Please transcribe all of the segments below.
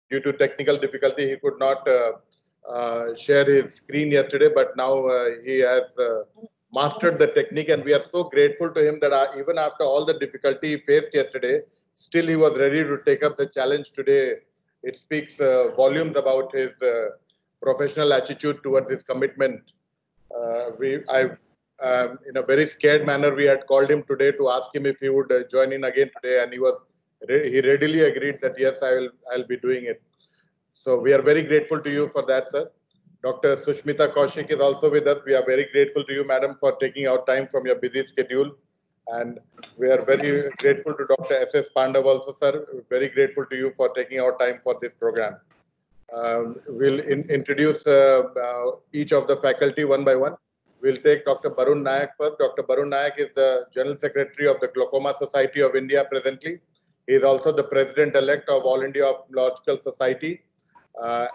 due to technical difficulty, he could not share his screen yesterday, but now he has mastered the technique, and we are so grateful to him that even after all the difficulty he faced yesterday, still he was ready to take up the challenge today. It speaks volumes about his professional attitude towards his commitment. In a very scared manner, we had called him today to ask him if he would join in again today, and he readily agreed that yes, I'll be doing it. So we are very grateful to you for that, sir. Dr. Sushmita Kaushik is also with us. We are very grateful to you, madam, for taking out time from your busy schedule. And we are very grateful to Dr. S.S. Pandav also, sir. Very grateful to you for taking out time for this program. We'll introduce each of the faculty one by one. We'll take Dr. Barun Nayak first. Dr. Barun Nayak is the General Secretary of the Glaucoma Society of India presently. He is also the President-elect of All India Ophthalmological Society.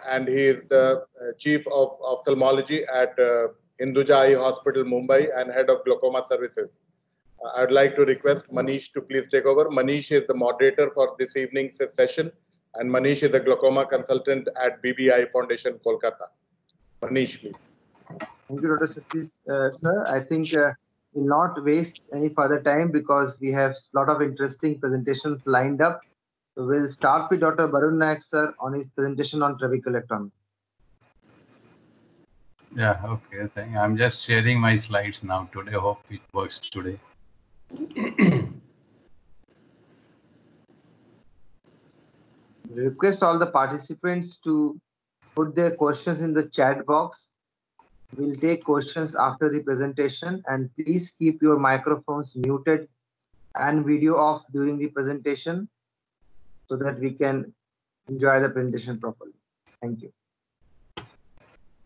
And he is the Chief of Ophthalmology at Hinduja Eye Hospital, Mumbai, and Head of Glaucoma Services. I'd like to request Manish to please take over. Manish is the moderator for this evening's session, and Manish is a glaucoma consultant at BBI Foundation, Kolkata. Manish, please. Thank you, Dr. Satish, sir. I think we'll not waste any further time because we have a lot of interesting presentations lined up. So we'll start with Dr. Barun Nayak, sir, on his presentation on trabeculectomy. Yeah, okay. I'm just sharing my slides now today. Hope it works today. Request all the participants to put their questions in the chat box. We'll take questions after the presentation, and please keep your microphones muted and video off during the presentation so that we can enjoy the presentation properly. Thank you.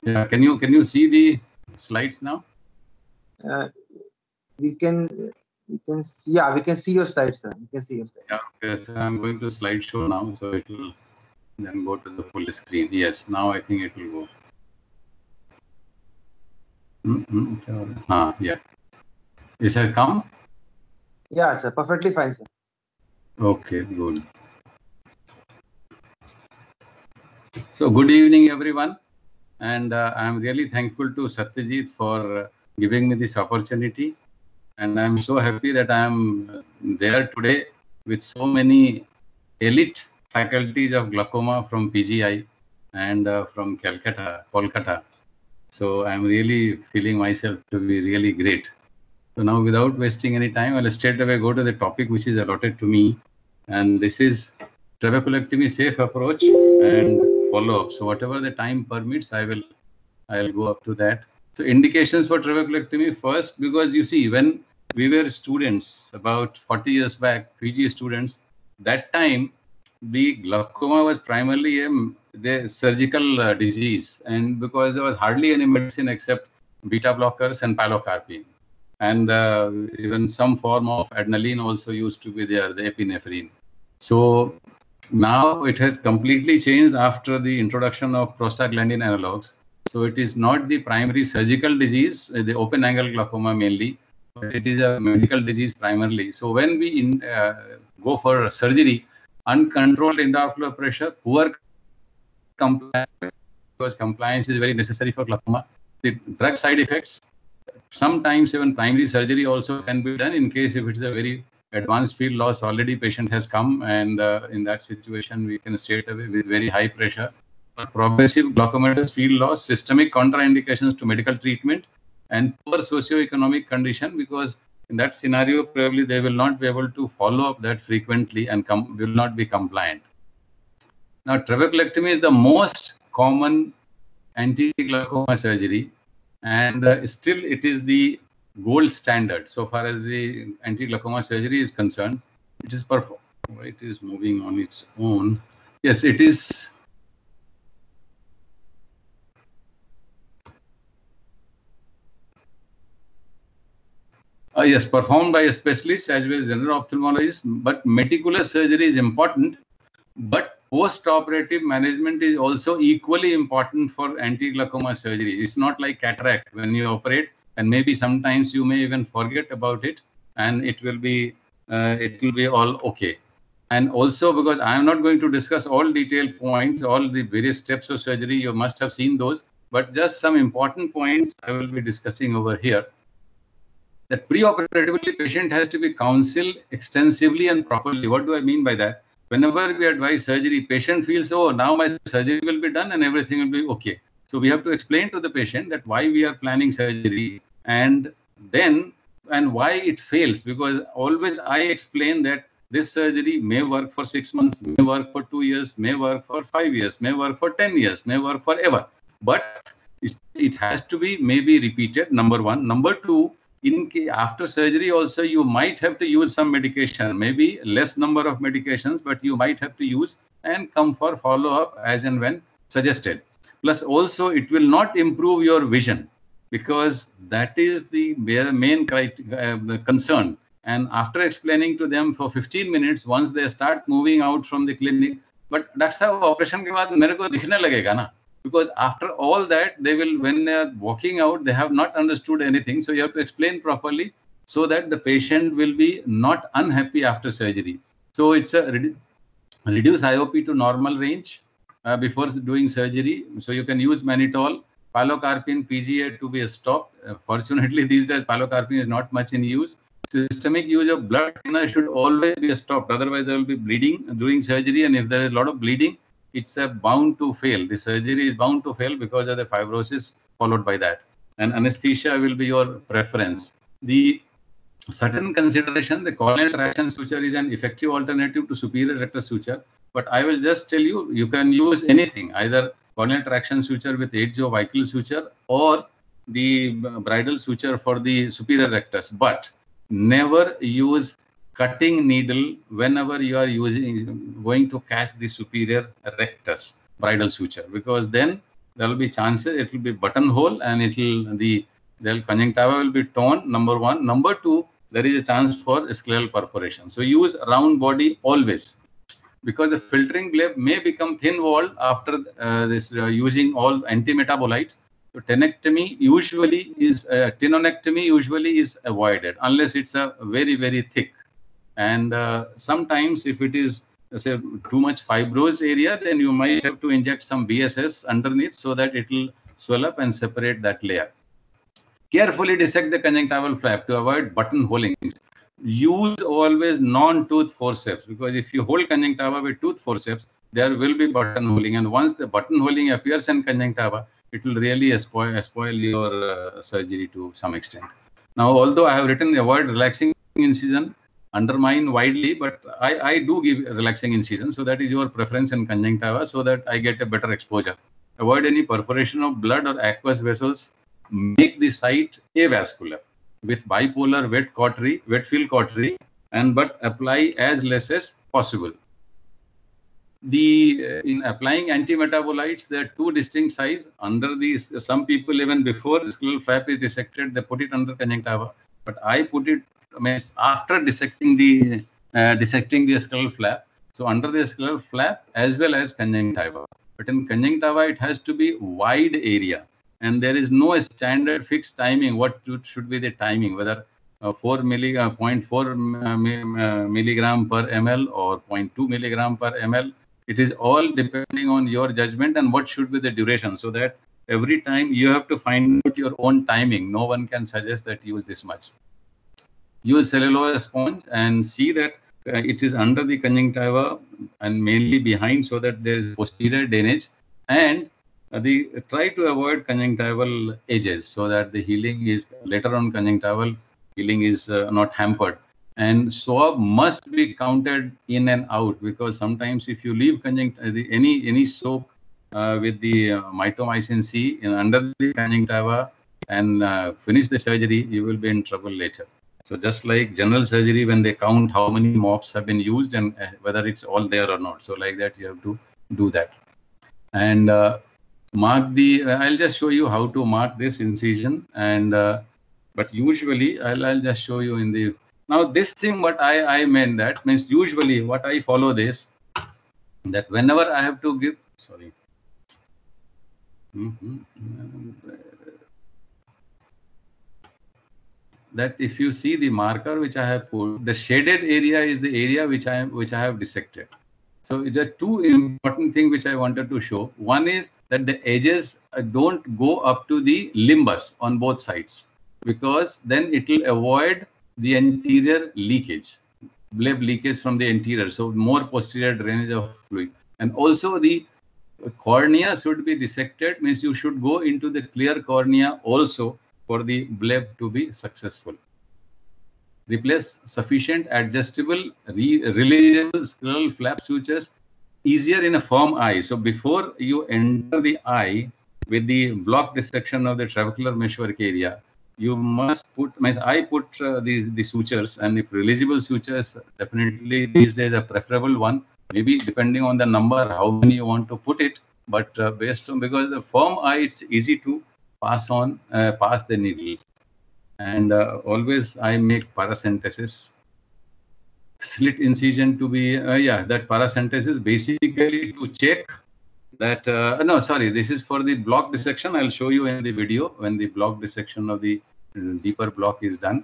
Yeah, can you see the slides now? We can see. Yeah, we can see your slides, sir. We can see your slides. Yeah, okay. So I'm going to slideshow now, so it will then go to the full screen. Yes, now I think it will go. Yeah. Is that come? Yeah, sir. Perfectly fine, sir. Okay, good. So good evening, everyone. And I'm really thankful to Satyajit for giving me this opportunity. And I'm so happy that I'm there today with so many elite faculties of glaucoma from PGI and from Kolkata. So I'm really feeling myself to be really great. So now, without wasting any time, I'll straight away go to the topic which is allotted to me. And this is trabeculectomy safe approach and follow-up. So whatever the time permits, I'll go up to that. So indications for trabeculectomy first, because you see, when we were students about 40 years back, PG students, that time the glaucoma was primarily the surgical disease, and because there was hardly any medicine except beta blockers and pilocarpine, and even some form of adrenaline also used to be there, the epinephrine. So now it has completely changed after the introduction of prostaglandin analogs. So it is not the primary surgical disease, the open angle glaucoma mainly, but it is a medical disease primarily. So when we go for surgery, uncontrolled intraocular pressure, poor compliance, because compliance is very necessary for glaucoma. The drug side effects, sometimes even primary surgery also can be done in case if it is a very advanced field loss, already patient has come, and in that situation we can straight away with very high pressure. For progressive glaucomatous field loss, systemic contraindications to medical treatment, and poor socioeconomic condition, because in that scenario probably they will not be able to follow up that frequently and will not be compliant. Now trabeculectomy is the most common anti-glaucoma surgery, and still it is the gold standard so far as the anti-glaucoma surgery is concerned. It is moving on its own. Yes, it is. Yes, performed by a specialist as well as general ophthalmologist, but meticulous surgery is important, but post-operative management is also equally important for anti-glaucoma surgery. It's not like cataract. When you operate, and maybe sometimes you may even forget about it, and it will be all okay. And also, because I am not going to discuss all detailed points, all the various steps of surgery, you must have seen those, but just some important points I will be discussing over here. That preoperatively, patient has to be counseled extensively and properly. What do I mean by that? Whenever we advise surgery, patient feels, oh, now my surgery will be done and everything will be okay. So we have to explain to the patient that why we are planning surgery and why it fails. Because always I explain that this surgery may work for 6 months, may work for 2 years, may work for 5 years, may work for 10 years, may work forever. But it has to be maybe repeated, number one. Number two, after surgery also, you might have to use some medication, maybe less number of medications, but you might have to use and come for follow-up as and when suggested. Plus also, it will not improve your vision, because that is the main concern. And after explaining to them for 15 minutes, once they start moving out from the clinic, but that's how operation ke baad mere ko dikhne lagega na. Because after all that, they will, when they are walking out, they have not understood anything. So you have to explain properly so that the patient will be not unhappy after surgery. So it's a reduce IOP to normal range before doing surgery. So you can use mannitol, pilocarpine, PGA to be stopped. Fortunately, these days pilocarpine is not much in use. Systemic use of blood thinner should always be stopped. Otherwise, there will be bleeding during surgery, and if there is a lot of bleeding, it's bound to fail. The surgery is bound to fail because of the fibrosis followed by that. And anesthesia will be your preference. The certain consideration, the colonial traction suture is an effective alternative to superior rectus suture. But I will just tell you, you can use anything, either colonial traction suture with atriovical suture or the bridal suture for the superior rectus. But never use cutting needle whenever you are going to catch the superior rectus bridal suture, because then there will be chances it will be buttonhole and the conjunctiva will be torn, number one. Number two, there is a chance for scleral perforation. So use round body always, because the filtering blade may become thin walled after using all antimetabolites. So tenectomy usually is tenonectomy usually is avoided unless it's a very, very thick. And sometimes if it is, say, too much fibrosed area, then you might have to inject some BSS underneath so that it will swell up and separate that layer. Carefully dissect the conjunctival flap to avoid buttonholing. Use always non-tooth forceps, because if you hold conjunctiva with tooth forceps, there will be buttonholing. And once the buttonholing appears in conjunctiva, it will really spoil your surgery to some extent. Now, although I have written avoid relaxing incision, undermine widely, but I do give relaxing incision. So that is your preference in conjunctiva, so that I get a better exposure. Avoid any perforation of blood or aqueous vessels. Make the site avascular with bipolar wet field cautery, but apply as less as possible. In applying antimetabolites, there are two distinct sizes. Under these, some people even before scleral flap is dissected, they put it under conjunctiva. But I put it after dissecting the scleral flap. So under the scleral flap as well as conjunctiva. But in conjunctiva, it has to be wide area. And there is no standard fixed timing. What should be the timing, whether 0.4 milligram per ml or 0.2 milligram per ml. It is all depending on your judgment and what should be the duration, so that every time you have to find out your own timing. No one can suggest that use this much. Use celluloid sponge and see that it is under the conjunctiva and mainly behind, so that there is posterior drainage. And try to avoid conjunctival edges, so that the healing is later on conjunctival healing is not hampered. And swab must be counted in and out, because sometimes if you leave any soak with the mitomycin C under the conjunctiva and finish the surgery, you will be in trouble later. So just like general surgery, when they count how many mops have been used and whether it's all there or not. So like that, you have to do that. And mark I'll just show you how to mark this incision. And but usually I'll just show you in the, now this thing what I meant, that means usually what I follow this, that whenever I have to give, sorry. that if you see the marker which I have put, the shaded area is the area which I have dissected. So there are two important things which I wanted to show. One is that the edges don't go up to the limbus on both sides, because then it will avoid the anterior leakage, bleb leakage from the anterior. So more posterior drainage of fluid. And also the cornea should be dissected, means you should go into the clear cornea also for the bleb to be successful. Replace sufficient adjustable releasable scleral flap sutures easier in a firm eye. So before you enter the eye with the block dissection of the trabecular meshwork area, you must put, I put the sutures, and if releasable sutures, definitely these days a preferable one, maybe depending on the number, how many you want to put it, but based on, because the firm eye, it's easy to pass the needle. And always I make paracentesis. Slit incision to be, that paracentesis basically to check that, no, sorry, this is for the block dissection. I'll show you in the video when the block dissection of the deeper block is done.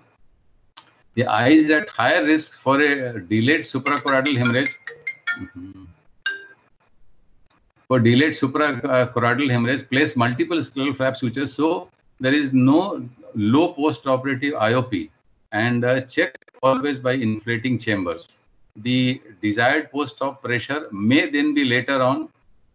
The eye is at higher risk for a delayed suprachoroidal hemorrhage. For delayed suprachoroidal hemorrhage, place multiple scleral flap sutures so there is no low post-operative IOP, and check always by inflating chambers. The desired post-op pressure may then be later on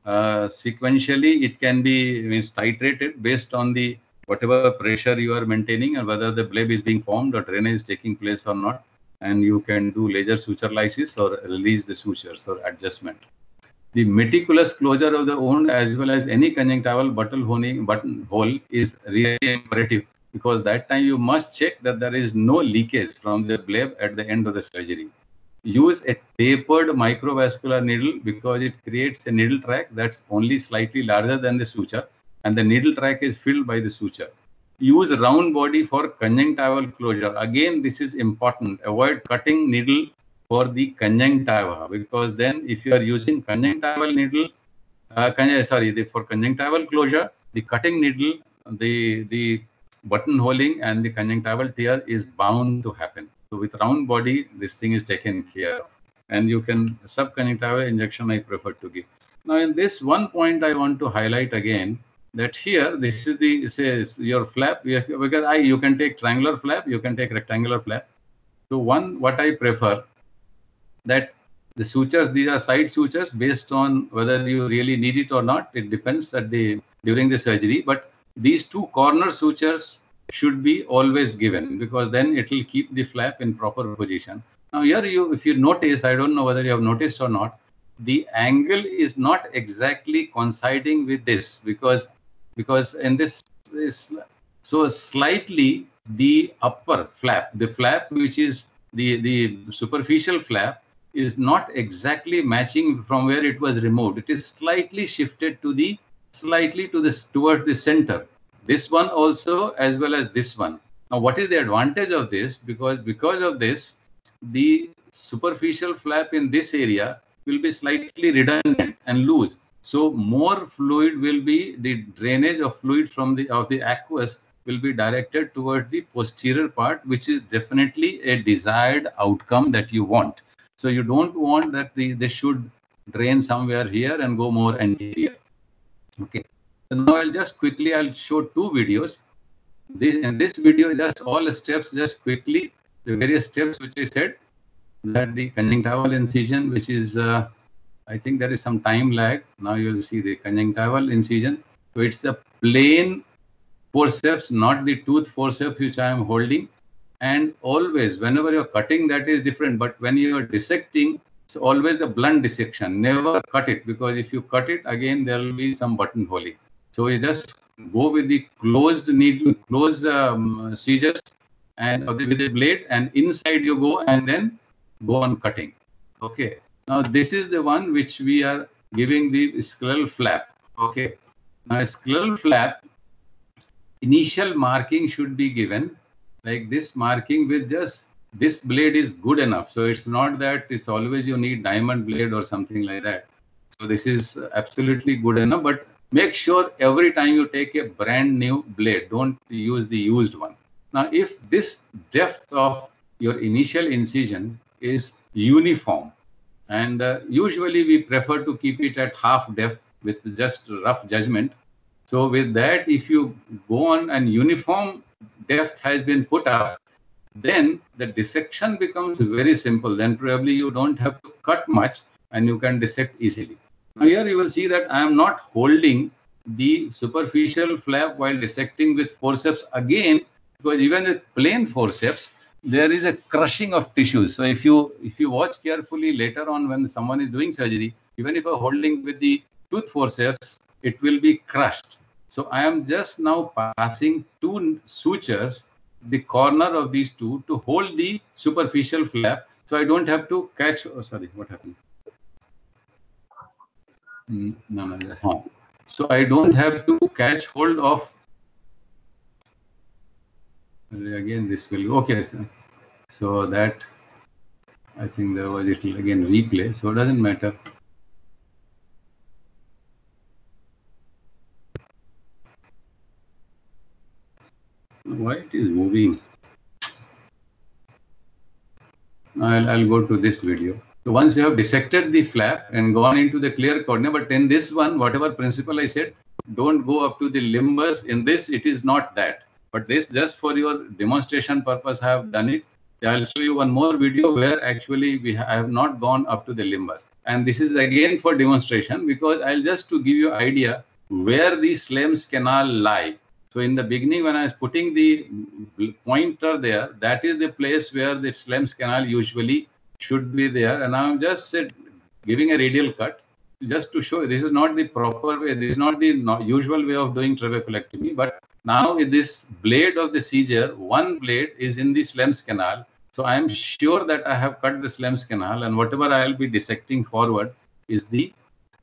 sequentially, it can be titrated based on the whatever pressure you are maintaining and whether the bleb is being formed or drainage is taking place or not, and you can do laser suture lysis or release the sutures or adjustment. The meticulous closure of the wound as well as any conjunctival buttonhole is really imperative, because that time you must check that there is no leakage from the bleb at the end of the surgery. Use a tapered microvascular needle because it creates a needle track that's only slightly larger than the suture, and the needle track is filled by the suture. Use round body for conjunctival closure. Again, this is important. Avoid cutting needle for the conjunctiva, because then if you are using conjunctival needle, for conjunctival closure, the cutting needle, the buttonholing and the conjunctival tear is bound to happen. So with round body, this thing is taken care of, and you can subconjunctival injection I prefer to give. Now in this one point I want to highlight again that here this is the says your flap, because you can take triangular flap, you can take rectangular flap. So what I prefer, that the sutures, these are side sutures based on whether you really need it or not. It depends during the surgery, but these two corner sutures should be always given, because then it will keep the flap in proper position. Now here if you notice, I don't know whether you have noticed or not, the angle is not exactly coinciding with this, because in this so slightly the upper flap, the flap which is the superficial flap, is not exactly matching from where it was removed. It is slightly shifted towards the center. This one also as well as this one. Now, what is the advantage of this? Because of this, the superficial flap in this area will be slightly redundant and loose. So more fluid will be, the drainage of fluid from of the aqueous will be directed towards the posterior part, which is definitely a desired outcome that you want. So you don't want that they should drain somewhere here and go more anterior. Okay. So now I'll show two videos. In this video, just all steps, just quickly, the various steps which I said, that the conjunctival incision, which is, I think there is some time lag. Now you will see the conjunctival incision. So it's the plain forceps, not the tooth forceps which I am holding. And always, whenever you're cutting, that is different. But when you are dissecting, it's always the blunt dissection. Never cut it, because if you cut it, again, there will be some buttonholing. So you just go with the closed needle, closed scissors, and with the blade, and inside you go, and then go on cutting. Okay. Now this is the one which we are giving the scleral flap. Okay. Now scleral flap, initial marking should be given. Like this marking with just this blade is good enough. So it's not that it's always you need diamond blade or something like that. So this is absolutely good enough, but make sure every time you take a brand new blade, don't use the used one. Now, if this depth of your initial incision is uniform, and usually we prefer to keep it at half depth with just rough judgment. So with that, if you go on and uniform depth has been put up, then the dissection becomes very simple. Then probably you don't have to cut much and you can dissect easily. Now here you will see that I am not holding the superficial flap while dissecting with forceps again, because even with plain forceps, there is a crushing of tissues. So if you watch carefully later on when someone is doing surgery, even if I'm holding with the tooth forceps, it will be crushed. So I am just now passing two sutures, the corner of these two, to hold the superficial flap. So I don't have to catch, oh sorry, what happened? No. So I don't have to catch hold of, again this will, okay. So that, I think there was, it will again replay, so it doesn't matter. Why it is moving? I'll go to this video. So once you have dissected the flap and gone into the clear cornea, but in this one, whatever principle I said, don't go up to the limbus. In this, it is not that. But this, just for your demonstration purpose, I have done it. I'll show you one more video where actually I have not gone up to the limbus. And this is again for demonstration, because I'll just to give you idea where the Schlems canal lie. So in the beginning, when I was putting the pointer there, that is the place where the Schlems canal usually should be there. And I'm just giving a radial cut just to show you this is not the proper way. This is not the usual way of doing trabeculectomy. But now with this blade of the seizure, one blade is in the Schlems canal. So I am sure that I have cut the Schlems canal, and whatever I will be dissecting forward is the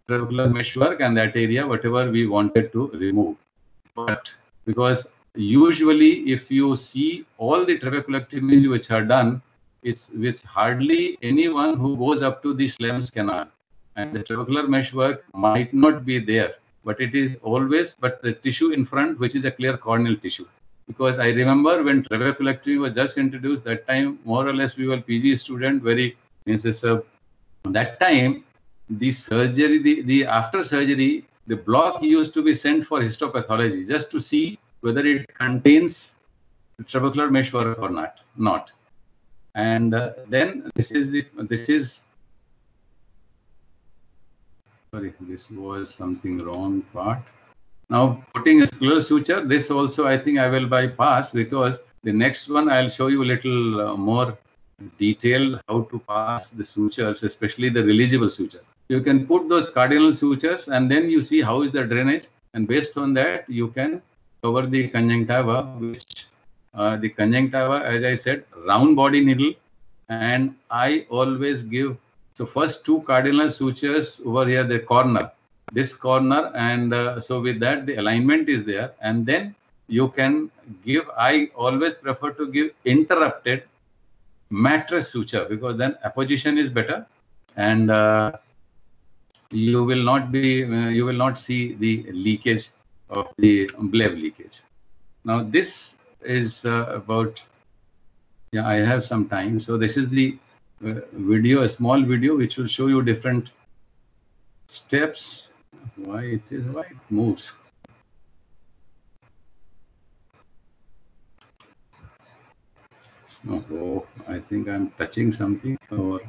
trabecular meshwork and that area, whatever we wanted to remove. But because usually if you see all the trabeculectomies which are done, it's with hardly anyone who goes up to the Schlems canal, and the trabecular meshwork might not be there, but it is always, but the tissue in front, which is a clear corneal tissue. Because I remember when trabeculectomy was just introduced, that time more or less we were PG student, that time the surgery, the after surgery, the block used to be sent for histopathology just to see whether it contains trabecular meshwork or not. And then this was something wrong part. Now putting a scleral suture, this also I think I will bypass, because the next one I'll show you a little more detailed how to pass the sutures, especially the releasable suture. You can put those cardinal sutures and then you see how is the drainage, and based on that you can cover the conjunctiva, which the conjunctiva, as I said, round body needle, and I always give, so first two cardinal sutures over here, the corner, this corner, and so with that the alignment is there, and then you can give, I always prefer to give interrupted mattress suture, because then apposition is better, and you will not see the leakage of the bleb leakage. Now this is about, yeah, I have some time. So this is the video, a small video, which will show you different steps. Why it moves? Oh, I think I'm touching something, or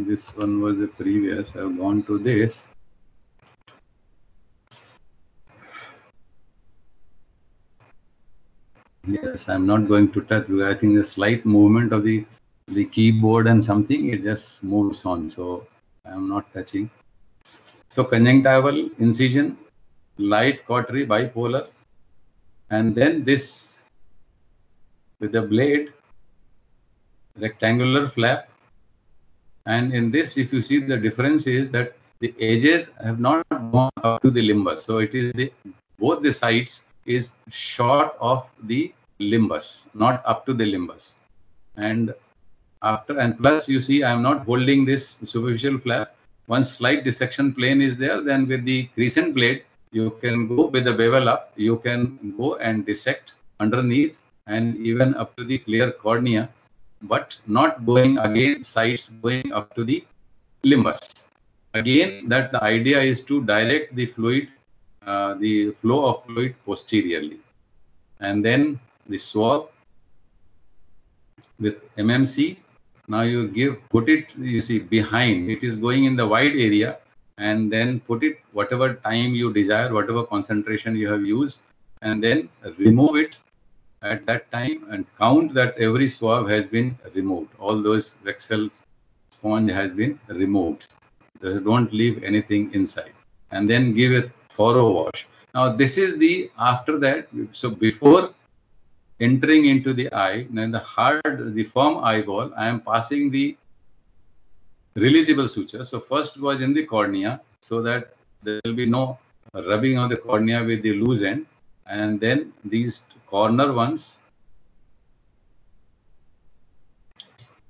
this one was the previous. I've gone to this. Yes, I'm not going to touch, because I think the slight movement of the keyboard and something, it just moves on. So I'm not touching. So conjunctival incision, light cautery bipolar, and then this with the blade, rectangular flap. And in this, if you see, the difference is that the edges have not gone up to the limbus. So it is both the sides is short of the limbus, not up to the limbus. And plus you see, I am not holding this superficial flap. Once slight dissection plane is there, then with the crescent blade, you can go with the bevel up, you can go and dissect underneath and even up to the clear cornea, but not going again sides going up to the limbus. Again, that the idea is to direct the fluid, the flow of fluid posteriorly. And then the swab with MMC. Now you put it, you see, behind. It is going in the wide area, and then put it whatever time you desire, whatever concentration you have used, and then remove it at that time and count that every swab has been removed. All those vexel sponge has been removed. Don't leave anything inside. And then give a thorough wash. Now this is the, after that, so before entering into the eye, then the firm eyeball, I am passing the releasable suture. So first was in the cornea, so that there will be no rubbing of the cornea with the loose end. And then these corner ones.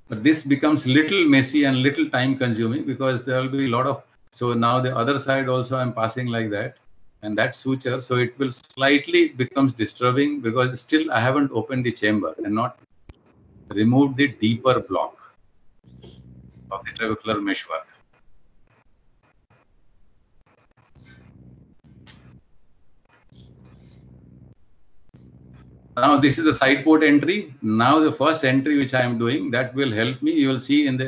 But this becomes little messy and little time consuming because there will be a lot of, so now the other side also I'm passing like that. And that suture, so it will slightly becomes disturbing because still I haven't opened the chamber and not removed the deeper block of the trabecular meshwork. Now this is the side port entry. Now the first entry which I am doing, that will help me. You will see at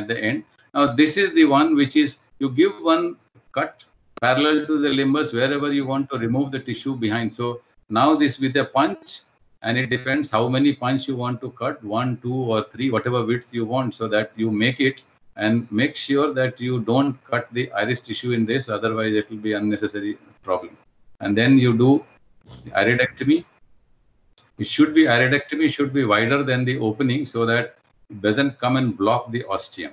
the end. Now this is the one which is, you give one cut parallel to the limbus wherever you want to remove the tissue behind. So now this with a punch, and it depends how many punch you want to cut, 1, 2 or 3, whatever width you want, so that you make it, and make sure that you don't cut the iris tissue in this, otherwise it will be unnecessary problem. And then you do iridectomy. It should be, iridectomy should be wider than the opening so that it doesn't come and block the ostium.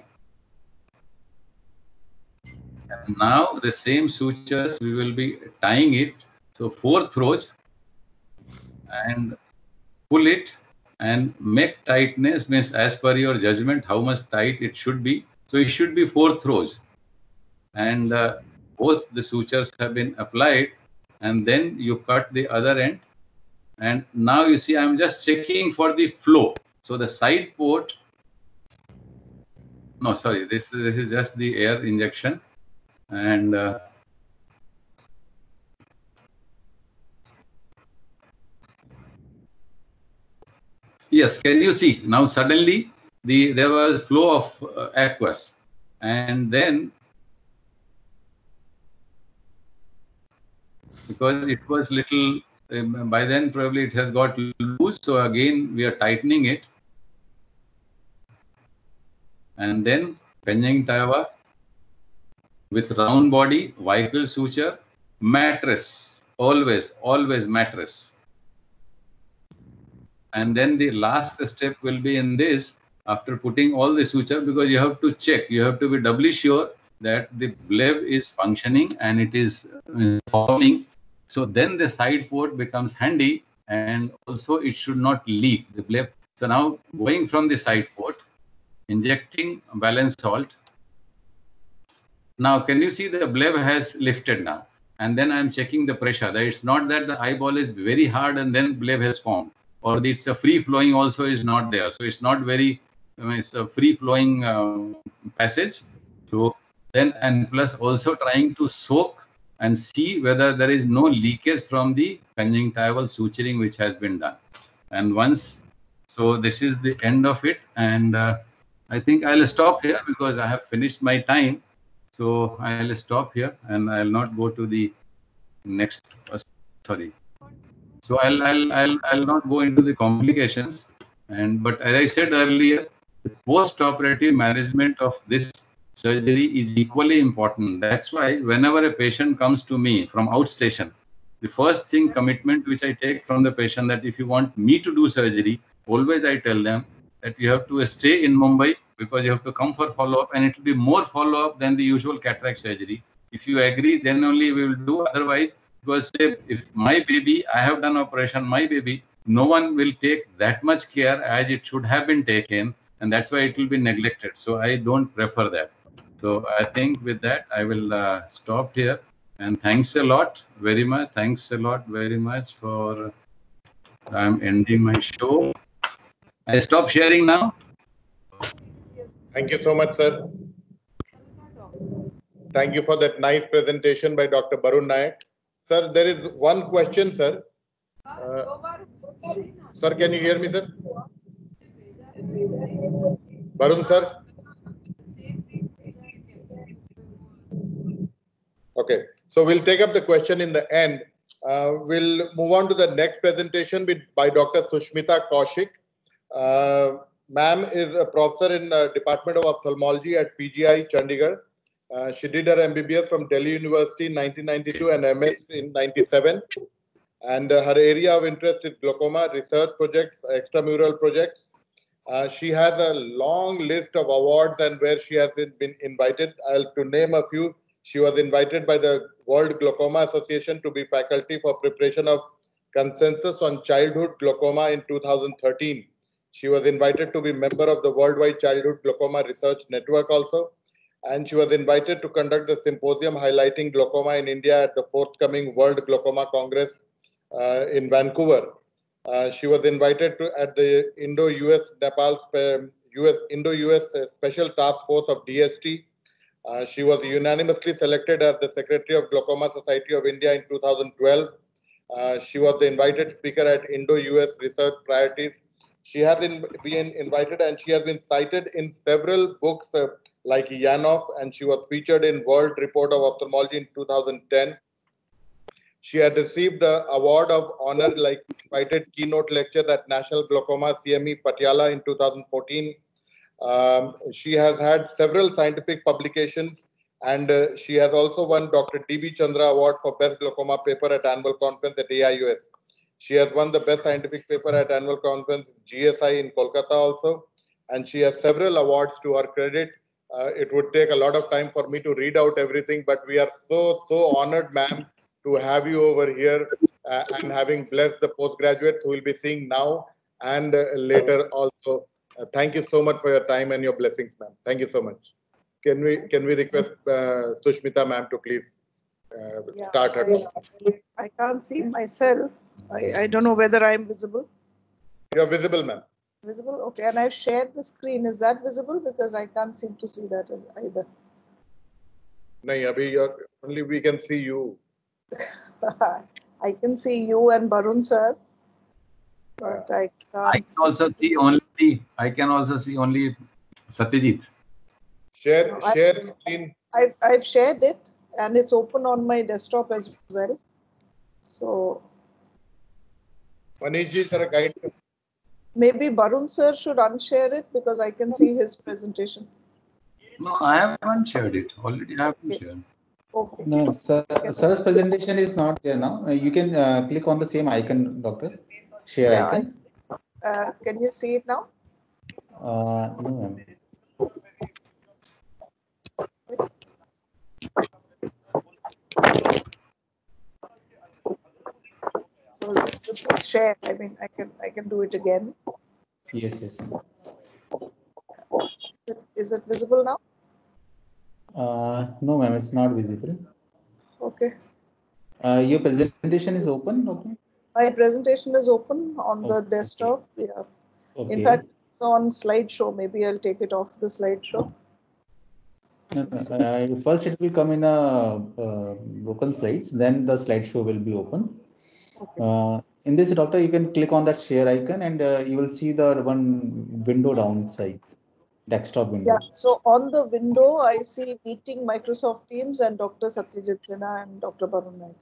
And now the same sutures, we will be tying it. So 4 throws, and pull it and make tightness, means as per your judgment how much tight it should be. So it should be 4 throws. And both the sutures have been applied, and then you cut the other end. And now you see, I'm just checking for the flow. So the side port, no, sorry, this is just the air injection. And yes, can you see now suddenly there was flow of aqueous, and then because it was little, by then probably it has got loose, so again we are tightening it. And then conjunctiva with round body, Weichel suture, mattress, always mattress. And then the last step will be in this, after putting all the suture, because you have to check, you have to be doubly sure that the bleb is functioning and it is forming. So then the side port becomes handy, and also it should not leak the bleb. So now going from the side port, injecting balanced salt. Now can you see the bleb has lifted now? And then I'm checking the pressure. That it's not that the eyeball is very hard and then bleb has formed, or it's a free flowing also is not there. So it's not very, it's a free flowing passage. So then, and plus also trying to soak and see whether there is no leakage from the conjunctival suturing which has been done. And once, so this is the end of it. And I think I'll stop here because I have finished my time. So I'll stop here and I'll not go to the next, sorry. So I'll not go into the complications. But as I said earlier, the post-operative management of this surgery is equally important. That's why whenever a patient comes to me from outstation, the first thing commitment which I take from the patient, that if you want me to do surgery, always I tell them that you have to stay in Mumbai because you have to come for follow-up, and it will be more follow-up than the usual cataract surgery. If you agree, then only we will do. Otherwise, because say, if my baby, I have done operation, my baby, no one will take that much care as it should have been taken, and that's why it will be neglected. So I don't prefer that. So I think with that, I will stop here. And thanks a lot very much. Thanks a lot very much for. I'm ending my show. I stop sharing now. Thank you so much, sir. Thank you for that nice presentation by Dr. Barun Nayak. Sir, there is one question, sir. Sir, can you hear me, sir? Barun, sir? Okay, so we'll take up the question in the end. We'll move on to the next presentation by Dr. Sushmita Kaushik. Ma'am is a professor in Department of Ophthalmology at PGI, Chandigarh. She did her MBBS from Delhi University in 1992 and MS in 97. And her area of interest is glaucoma, research projects, extramural projects. She has a long list of awards and where she has been invited. To name a few, she was invited by the World Glaucoma Association to be faculty for preparation of consensus on childhood glaucoma in 2013. She was invited to be member of the Worldwide Childhood Glaucoma Research Network also. And she was invited to conduct the symposium highlighting glaucoma in India at the forthcoming World Glaucoma Congress in Vancouver. She was invited to at the Indo-US Special Task Force of DST. She was unanimously selected as the Secretary of Glaucoma Society of India in 2012. She was the invited speaker at Indo-US Research Priorities. She has been invited and she has been cited in several books like Yanov, and she was featured in World Report of Ophthalmology in 2010. She had received the award of honor, like invited keynote lecture at National Glaucoma CME Patiala in 2014. She has had several scientific publications, and she has also won Dr. D.B. Chandra Award for Best Glaucoma Paper at Annual Conference at AIUS. She has won the Best Scientific Paper at Annual Conference GSI in Kolkata also, and she has several awards to her credit. It would take a lot of time for me to read out everything, but we are so honored, ma'am, to have you over here and having blessed the postgraduates who will be seeing now and later also. Thank you so much for your time and your blessings, ma'am. Thank you so much. Can we request Sushmita ma'am to please start her talk? I can't see myself. I don't know whether I'm visible. You're visible, ma'am. Visible? Okay. And I've shared the screen. Is that visible? Because I can't seem to see that either. No, only we can see you. I can see you and Barun sir, but I can't. I can also see only Satyajit. Share screen. I've shared it and it's open on my desktop as well. So Manishji, sir, guide. Maybe Barun sir should unshare it because I can see his presentation. No, I haven't shared it. Already I haven't shared. Okay. No, sir's presentation is not there now. You can click on the same icon, doctor. Share icon. Can you see it now? No, ma'am. So this is shared. I mean, I can do it again. Yes. Is it visible now? No, ma'am, it's not visible. Okay. Your presentation is open, doctor? My presentation is open on the desktop. Yeah. Okay. In fact, it's on slideshow. Maybe I'll take it off the slideshow. No. First, it will come in a broken slides. Then the slideshow will be open. Okay. In this, doctor, you can click on that share icon, and you will see the one window downside, desktop window. Yeah. So on the window, I see meeting Microsoft Teams and Dr. Satyajit Sinha and Dr. Barun Nayak.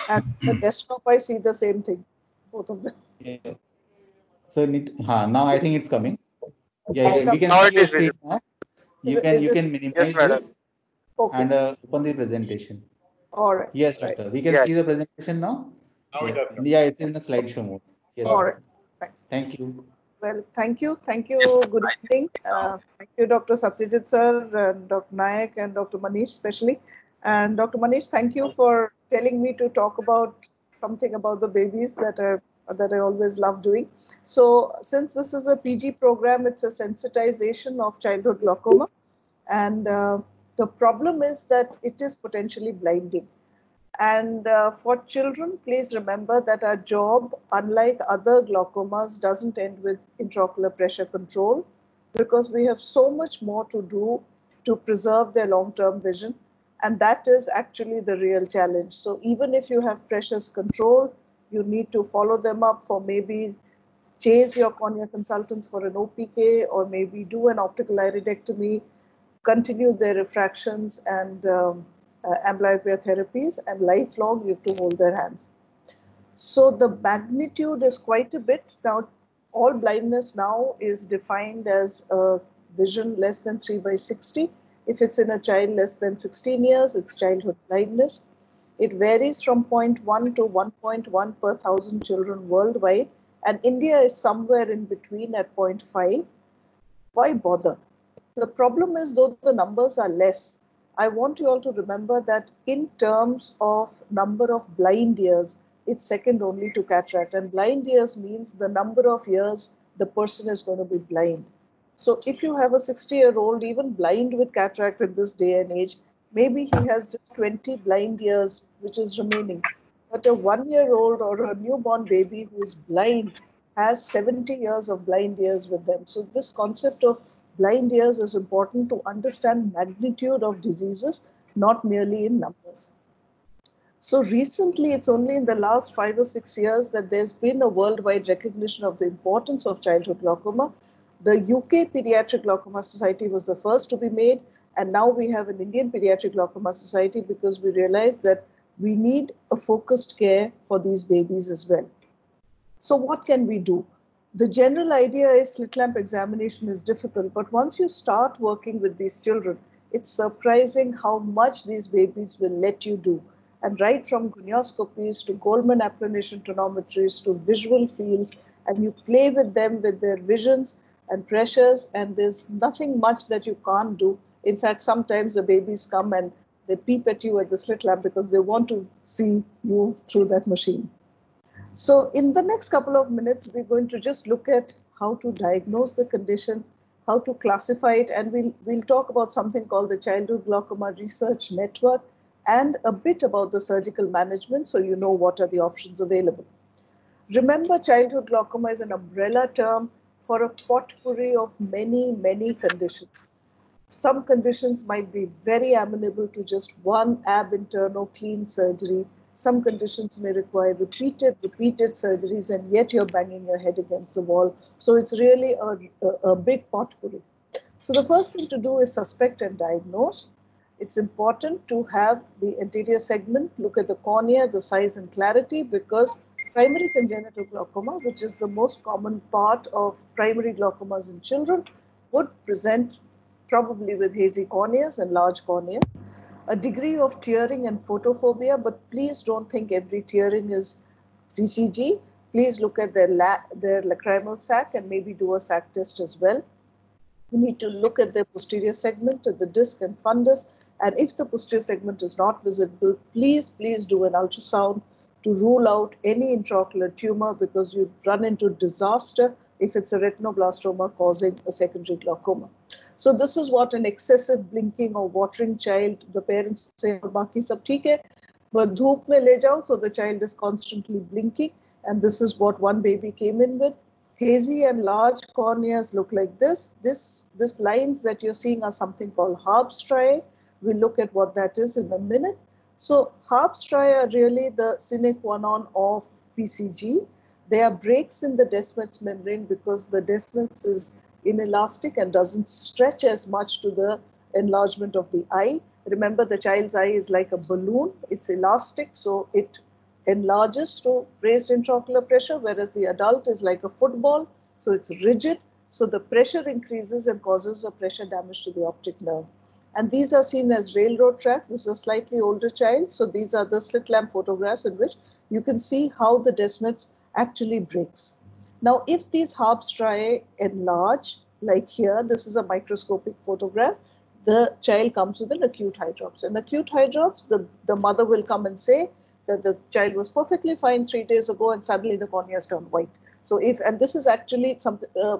And the desktop, I see the same thing, both of them. Yeah. So now I think it's coming. Yeah. We can see your screen now. You can minimize this and open the presentation. All right. Yes, doctor. Right. We can see the presentation now. Yeah, it's in the slideshow mode. Yes. All right. Thanks. Thank you. Well, thank you. Thank you. Good evening. Thank you, Dr. Satyajit sir, and Dr. Nayak, and Dr. Manish especially. And Dr. Manish, thank you for telling me to talk about something about the babies that are that I always love doing. So since this is a PG program, it's a sensitization of childhood glaucoma. And the problem is that it is potentially blinding. And for children, please remember that our job, unlike other glaucomas, doesn't end with intraocular pressure control, because we have so much more to do to preserve their long-term vision. And that is actually the real challenge. So even if you have pressures control, you need to follow them up for maybe chase your cornea consultants for an OPK, or maybe do an optical iridectomy, continue their refractions and amblyopia therapies, and lifelong you have to hold their hands. So the magnitude is quite a bit. Now, all blindness now is defined as a vision less than 3/60. If it's in a child less than 16 years, it's childhood blindness. It varies from 0.1 to 1.1 per 1,000 children worldwide, and India is somewhere in between at 0.5. Why bother? The problem is, though the numbers are less, I want you all to remember that in terms of number of blind years, it's second only to cataract. And blind years means the number of years the person is going to be blind. So if you have a 60-year-old, even blind with cataract in this day and age, maybe he has just 20 blind years, which is remaining. But a 1-year-old or a newborn baby who is blind has 70 years of blind years with them. So this concept of blind years is important to understand magnitude of diseases, not merely in numbers. So recently, it's only in the last 5 or 6 years that there's been a worldwide recognition of the importance of childhood glaucoma. The UK Pediatric Glaucoma Society was the first to be made, and now we have an Indian Pediatric Glaucoma Society, because we realized that we need a focused care for these babies as well. So what can we do? The general idea is slit lamp examination is difficult, but once you start working with these children, it's surprising how much these babies will let you do. And right from gonioscopies to Goldmann applanation tonometries to visual fields, and you play with them with their visions and pressures, and there's nothing much that you can't do. In fact, sometimes the babies come and they peep at you at the slit lamp because they want to see you through that machine. So in the next couple of minutes, we're going to just look at how to diagnose the condition, how to classify it, and we'll talk about something called the Childhood Glaucoma Research Network, and a bit about the surgical management, so you know what are the options available. Remember, childhood glaucoma is an umbrella term for a potpourri of many, many conditions. Some conditions might be very amenable to just one ab interno clean surgery. Some conditions may require repeated surgeries, and yet you're banging your head against the wall. So it's really a big potpourri. So the first thing to do is suspect and diagnose. It's important to have the anterior segment, look at the cornea, the size and clarity, because primary congenital glaucoma, which is the most common part of primary glaucomas in children, would present probably with hazy corneas and large corneas. A degree of tearing and photophobia, but please don't think every tearing is VCG. Please look at their lacrimal sac and maybe do a sac test as well. You need to look at the posterior segment, at the disc and fundus, and if the posterior segment is not visible, please do an ultrasound to rule out any intraocular tumor, because you run into disaster if it's a retinoblastoma causing a secondary glaucoma. So this is what an excessive blinking or watering child, the parents say, "Baki sab theek hai, but dhoop mein le jao," so the child is constantly blinking, and this is what one baby came in with. Hazy and large corneas look like this. This lines that you're seeing are something called Harb striae. We'll look at what that is in a minute. So Harb striae are really the sine qua non of PCG. They are breaks in the Descemet's membrane because the Descemet's is inelastic and doesn't stretch as much to the enlargement of the eye. Remember, the child's eye is like a balloon. It's elastic, so it enlarges to raised intraocular pressure, whereas the adult is like a football, so it's rigid. So the pressure increases and causes a pressure damage to the optic nerve. And these are seen as railroad tracks. This is a slightly older child. So these are the slit lamp photographs in which you can see how the Descemet's actually breaks. Now, if these Harb striae enlarge, like here, this is a microscopic photograph, the child comes with an acute hydrops. And acute hydrops, the mother will come and say, that the child was perfectly fine 3 days ago and suddenly the corneas turned white. So and this is actually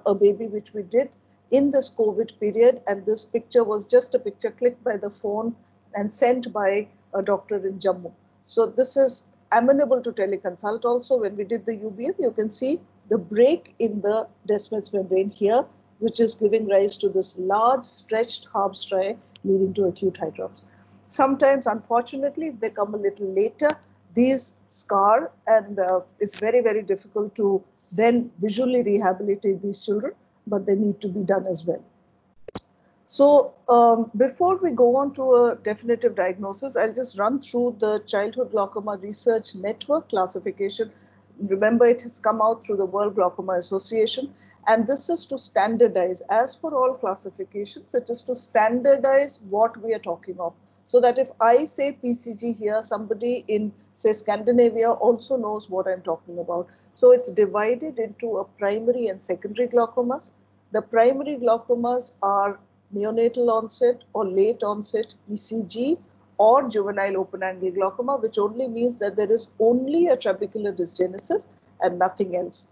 a baby which we did in this COVID period, and this picture was just a picture clicked by the phone and sent by a doctor in Jammu. So this is amenable to teleconsult also. When we did the UBM, you can see the break in the Descemet's membrane here, which is giving rise to this large stretched Harb striae leading to acute hydrops. Sometimes, unfortunately, if they come a little later, these scar, and it's very, very difficult to then visually rehabilitate these children, but they need to be done as well. So before we go on to a definitive diagnosis, I'll just run through the Childhood Glaucoma Research Network classification. Remember, it has come out through the World Glaucoma Association, and this is to standardize. As for all classifications, it is to standardize what we are talking of. So that if I say PCG here, somebody in, say, Scandinavia also knows what I'm talking about. So it's divided into a primary and secondary glaucomas. The primary glaucomas are neonatal onset or late onset ECG or juvenile open angle glaucoma, which only means that there is only a trabecular dysgenesis and nothing else.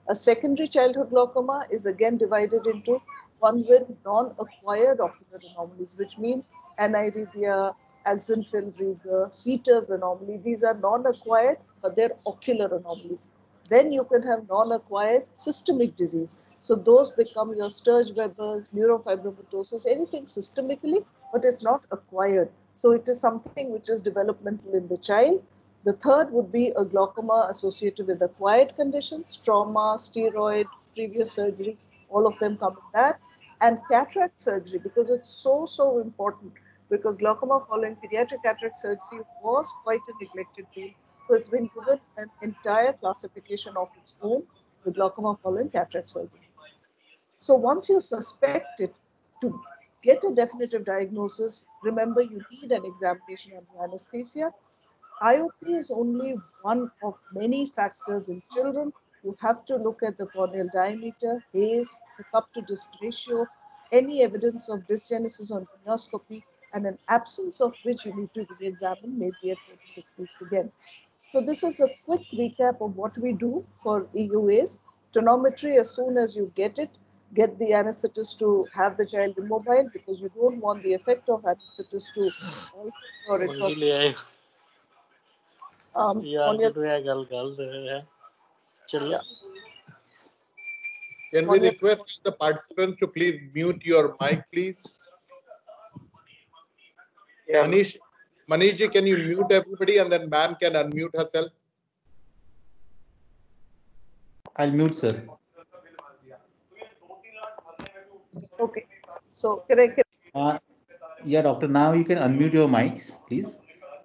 A secondary childhood glaucoma is again divided into one with non-acquired ocular anomalies, which means aniridia, Axenfeld Rieger, Peters anomaly. These are non-acquired, but they're ocular anomalies. Then you can have non-acquired systemic disease. So those become your Sturge-Weber's, neurofibromatosis, anything systemically, but it's not acquired. So it is something which is developmental in the child. The third would be a glaucoma associated with acquired conditions, trauma, steroid, previous surgery, all of them come in that. And cataract surgery, because it's so important, because glaucoma following pediatric cataract surgery was quite a neglected field. So it's been given an entire classification of its own, the glaucoma following cataract surgery. So once you suspect it, to get a definitive diagnosis, remember you need an examination under anesthesia. IOP is only one of many factors in children. You have to look at the corneal diameter, haze, the cup to disc ratio, any evidence of dysgenesis on gonioscopy, and an absence of which you need to re-examine maybe at 4 to 6 weeks again. So this is a quick recap of what we do for EUAs. Tonometry, as soon as you get it, get the anesthetist to have the child immobile, because you don't want the effect of anesthetist to alter your Can we request the participants to please mute your mic, please? Yeah. Manish, can you mute everybody and then ma'am can unmute herself? I'll mute, sir. Okay. So can I? Yeah, doctor. Now you can unmute your mics, please.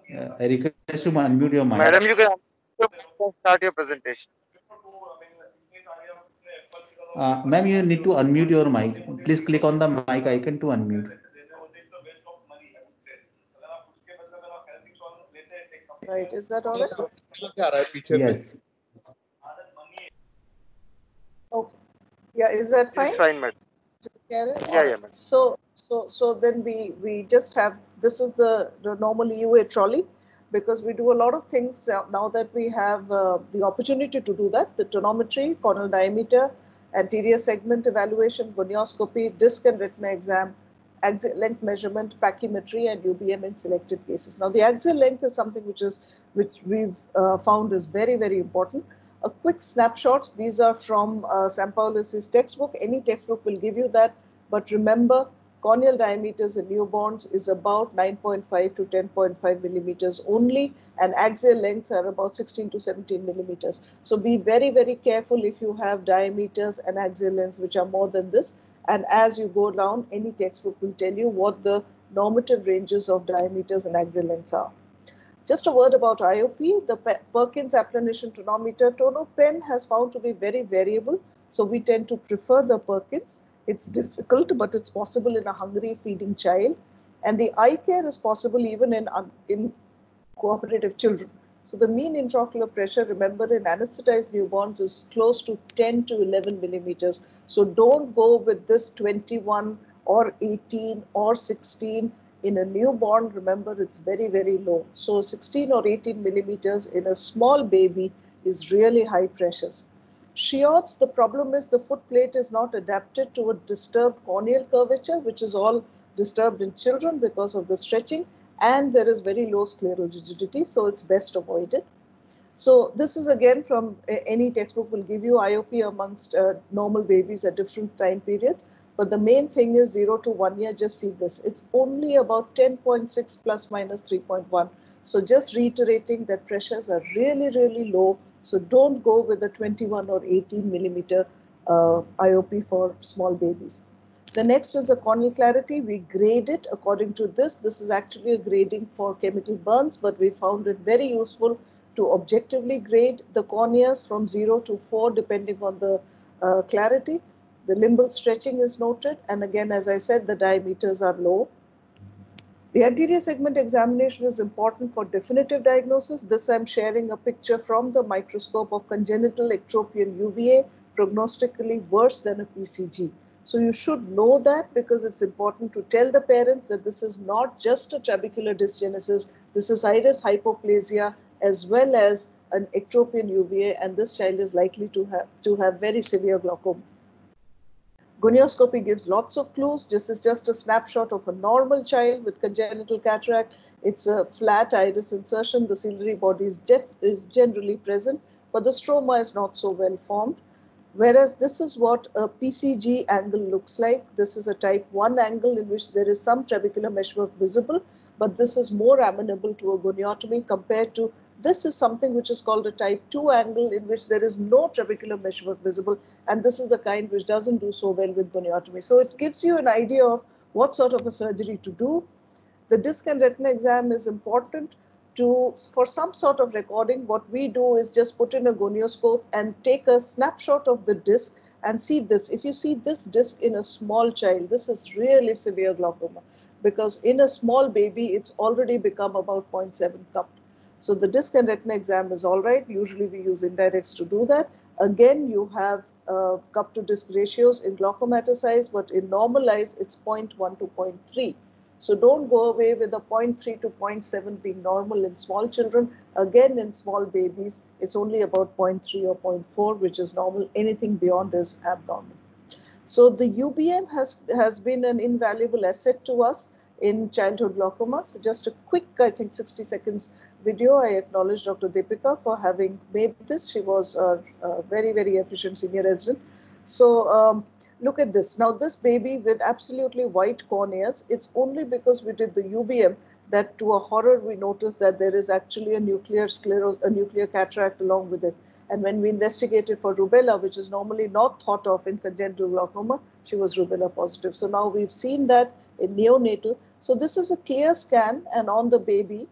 I request you to unmute your mic. Madam, you can start your presentation. Ma'am, you need to unmute your mic. Please click on the mic icon to unmute. Right. Is that all right? Yes. Okay. Yeah. Is that fine? It's fine, madam. Yeah, madam. So then we just have, this is the normal EUA trolley, because we do a lot of things now that we have the opportunity to do that. The tonometry, corneal diameter, anterior segment evaluation, gonioscopy, disc and retina exam, axial length measurement, pachymetry, and UBM in selected cases. Now the axial length is something which we've found is very, very important. A quick snapshots, these are from Sampoulos' textbook. Any textbook will give you that. But remember, corneal diameters in newborns is about 9.5 to 10.5 millimeters only, and axial lengths are about 16 to 17 millimeters. So be very, very careful if you have diameters and axial lengths which are more than this. And as you go down, any textbook will tell you what the normative ranges of diameters and axial lengths are. Just a word about IOP, the Perkins Applanation Tonometer. TonoPen has found to be very variable, so we tend to prefer the Perkins. It's difficult, but it's possible in a hungry feeding child. And the eye care is possible even in cooperative children. So the mean intraocular pressure, remember, in anesthetized newborns is close to 10 to 11 millimeters. So don't go with this 21 or 18 or 16. In a newborn, remember, it's very, very low. So 16 or 18 millimeters in a small baby is really high pressures. Schiott's, the problem is the foot plate is not adapted to a disturbed corneal curvature, which is all disturbed in children because of the stretching, and there is very low scleral rigidity, so it's best avoided. So this is again from any textbook will give you IOP amongst normal babies at different time periods. But the main thing is 0 to 1 year, just see this. It's only about 10.6 plus minus 3.1. So just reiterating that pressures are really, really low. So don't go with a 21 or 18 millimeter IOP for small babies. The next is the corneal clarity. We grade it according to this. This is actually a grading for chemical burns, but we found it very useful to objectively grade the corneas from 0 to 4 depending on the clarity. The limbal stretching is noted, and again, as I said, the diameters are low. The anterior segment examination is important for definitive diagnosis. This I'm sharing a picture from the microscope of congenital ectropion UVA, prognostically worse than a PCG. So you should know that because it's important to tell the parents that this is not just a trabecular dysgenesis, this is iris hypoplasia as well as an ectropion UVA, and this child is likely to have very severe glaucoma. Gonioscopy gives lots of clues. This is just a snapshot of a normal child with congenital cataract. It's a flat iris insertion. The ciliary body is generally present, but the stroma is not so well formed. Whereas this is what a PCG angle looks like. This is a type 1 angle in which there is some trabecular meshwork visible, but this is more amenable to a goniotomy compared to this is something which is called a type 2 angle in which there is no trabecular meshwork visible, and this is the kind which doesn't do so well with goniotomy. So it gives you an idea of what sort of a surgery to do. The disc and retina exam is important. For some sort of recording, what we do is just put in a gonioscope and take a snapshot of the disc and see this. If you see this disc in a small child, this is really severe glaucoma because in a small baby, it's already become about 0.7 cupped. So the disc and retina exam is all right. Usually we use indirects to do that. Again, you have cup to disc ratios in glaucomata size, but in normal eyes, it's 0.1 to 0.3. So don't go away with a 0.3 to 0.7 being normal in small children. Again, in small babies, it's only about 0.3 or 0.4, which is normal. Anything beyond is abnormal. So the UBM has been an invaluable asset to us in childhood glaucoma. So just a quick, I think 60 seconds video. I acknowledge Dr. Deepika for having made this. She was a very, very efficient senior resident. So look at this. Now this baby with absolutely white corneas, it's only because we did the UBM that to a horror we noticed that there is actually a nuclear cataract along with it. And when we investigated for rubella, which is normally not thought of in congenital glaucoma, she was rubella positive. So now we've seen that in neonatal. So this is a clear scan and on the baby,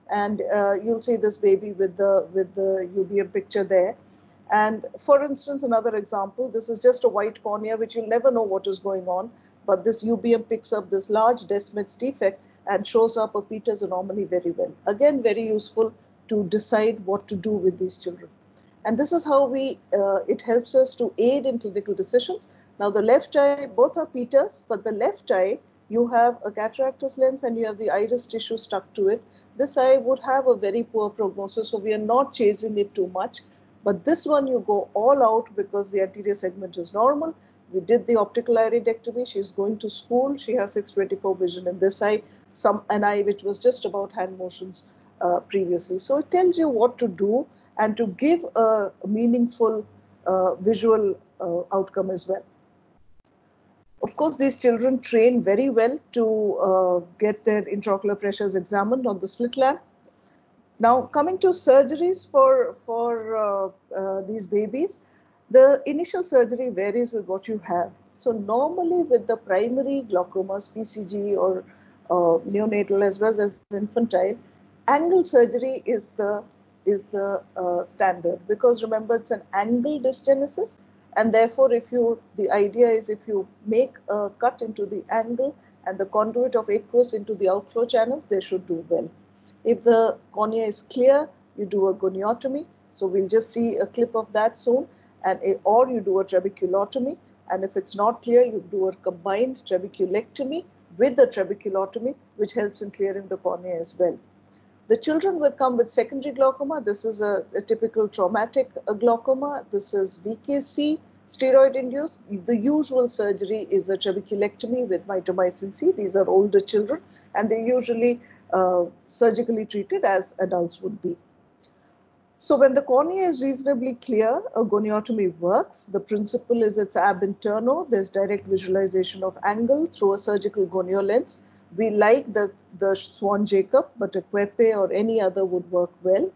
and you'll see this baby with the UBM picture there. And for instance, another example, this is just a white cornea, which you'll never know what is going on, but this UBM picks up this large Descemet's defect and shows up a Peters anomaly very well. Again, very useful to decide what to do with these children. And this is how it helps us to aid in clinical decisions. Now the left eye, both are Peters, but the left eye, you have a cataractous lens and you have the iris tissue stuck to it. This eye would have a very poor prognosis, so we are not chasing it too much. But this one you go all out because the anterior segment is normal. We did the optical iridectomy. She's going to school. She has 624 vision in this eye, an eye which was just about hand motions previously. So it tells you what to do and to give a meaningful visual outcome as well. Of course, these children train very well to get their intraocular pressures examined on the slit lamp. Now, coming to surgeries for these babies, the initial surgery varies with what you have. So normally with the primary glaucomas, PCG or neonatal as well as infantile, angle surgery is the standard, because remember it's an angle dysgenesis, and therefore the idea is if you make a cut into the angle and the conduit of aqueous into the outflow channels, they should do well. If the cornea is clear, you do a goniotomy. So we'll just see a clip of that soon, or you do a trabeculotomy. And if it's not clear, you do a combined trabeculectomy, with the trabeculotomy, which helps in clearing the cornea as well. The children will come with secondary glaucoma. This is a typical traumatic glaucoma. This is VKC, steroid induced. The usual surgery is a trabeculectomy with mitomycin C. These are older children, and they're usually surgically treated as adults would be. So when the cornea is reasonably clear, a goniotomy works. The principle is it's ab interno. There's direct visualization of angle through a surgical gonio lens. We like the Swan-Jacob, but a Quepe or any other would work well.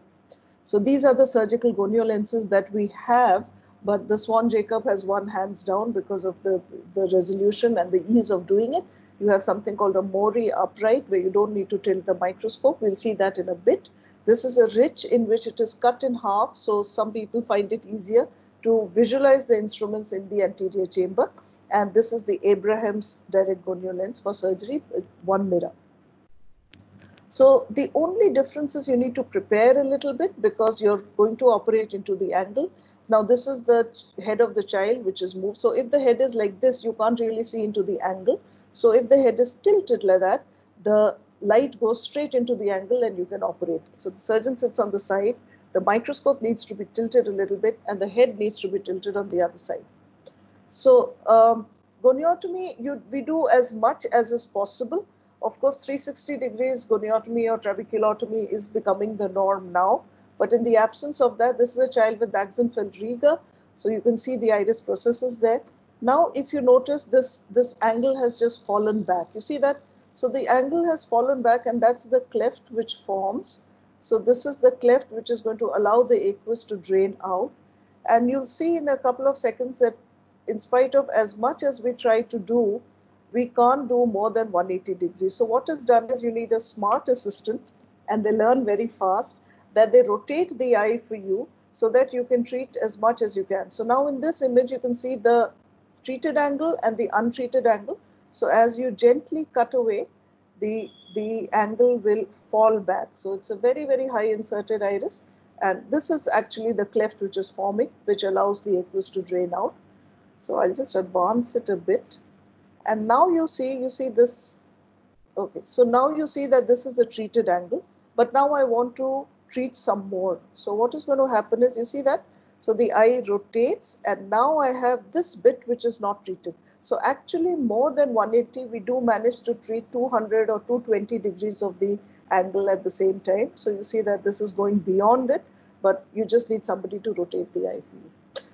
So these are the surgical gonio lenses that we have, but the Swan-Jacob has one hands down because of the resolution and the ease of doing it. You have something called a Mori upright where you don't need to tilt the microscope. We'll see that in a bit. This is a Rich in which it is cut in half, so some people find it easier to visualize the instruments in the anterior chamber. And this is the Abraham's direct gonio lens for surgery with one mirror. So the only difference is you need to prepare a little bit because you're going to operate into the angle. Now this is the head of the child which is moved. So if the head is like this, you can't really see into the angle. So if the head is tilted like that, the light goes straight into the angle and you can operate. So the surgeon sits on the side, the microscope needs to be tilted a little bit and the head needs to be tilted on the other side. So goniotomy, we do as much as is possible. Of course, 360 degrees goniotomy or trabeculotomy is becoming the norm now. But in the absence of that, this is a child with Axenfeld-Rieger. So you can see the iris processes there. Now, if you notice, this angle has just fallen back. You see that? So the angle has fallen back and that's the cleft which forms. So this is the cleft which is going to allow the aqueous to drain out. And you'll see in a couple of seconds that in spite of as much as we try to do, we can't do more than 180 degrees. So what is done is you need a smart assistant and they learn very fast that they rotate the eye for you so that you can treat as much as you can. So now in this image, you can see the treated angle and the untreated angle. So as you gently cut away, the angle will fall back. So it's a very, very high inserted iris. And this is actually the cleft which is forming, which allows the aqueous to drain out. So I'll just advance it a bit. And now you see this. Okay, so now you see that this is a treated angle, but now I want to treat some more. So what is going to happen is you see that. So the eye rotates and now I have this bit which is not treated. So actually more than 180, we do manage to treat 200 or 220 degrees of the angle at the same time. So you see that this is going beyond it, but you just need somebody to rotate the eye for you.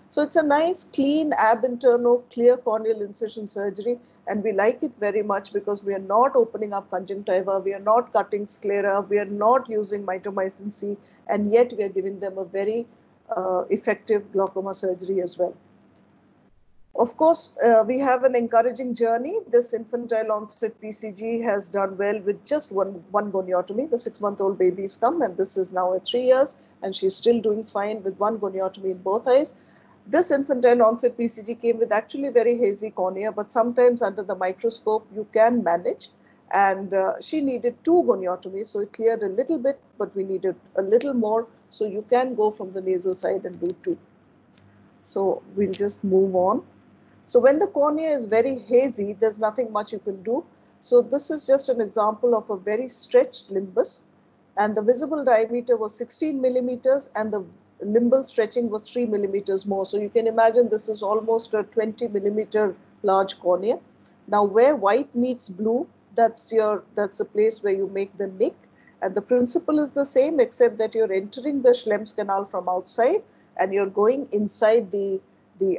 So it's a nice, clean, ab interno, clear corneal incision surgery, and we like it very much because we are not opening up conjunctiva, we are not cutting sclera, we are not using mitomycin C, and yet we are giving them a very effective glaucoma surgery as well. Of course, we have an encouraging journey. This infantile onset PCG has done well with just one goniotomy. The 6-month-old baby's come, and this is now at 3 years, and she's still doing fine with one goniotomy in both eyes. This infantile onset PCG came with actually very hazy cornea, but sometimes under the microscope you can manage. And she needed 2 goniotomies, so it cleared a little bit, but we needed a little more. So you can go from the nasal side and do 2. So we'll just move on. So when the cornea is very hazy, there's nothing much you can do. So this is just an example of a very stretched limbus. And the visible diameter was 16 millimeters and the limbal stretching was 3 millimeters more. So you can imagine this is almost a 20 millimeter large cornea. Now where white meets blue, that's the place where you make the nick. And the principle is the same, except that you're entering the Schlemm's canal from outside and you're going inside the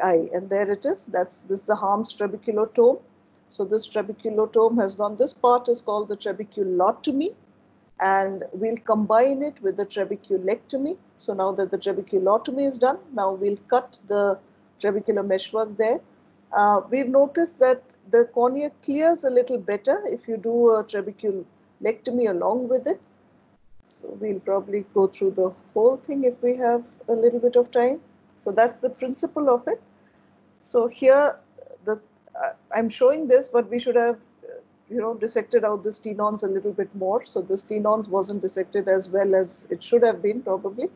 eye. And there it is. This is the Harm's trabeculotome. So this trabeculotome has gone. This part is called the trabeculotomy. And we'll combine it with the trabeculectomy. So now that the trabeculotomy is done, now we'll cut the trabecular meshwork there. We've noticed that the cornea clears a little better if you do a trabeculectomy along with it. So we'll probably go through the whole thing if we have a little bit of time. So that's the principle of it. So here, I'm showing this, but we should have dissected out the stenons a little bit more. So the stenons wasn't dissected as well as it should have been probably.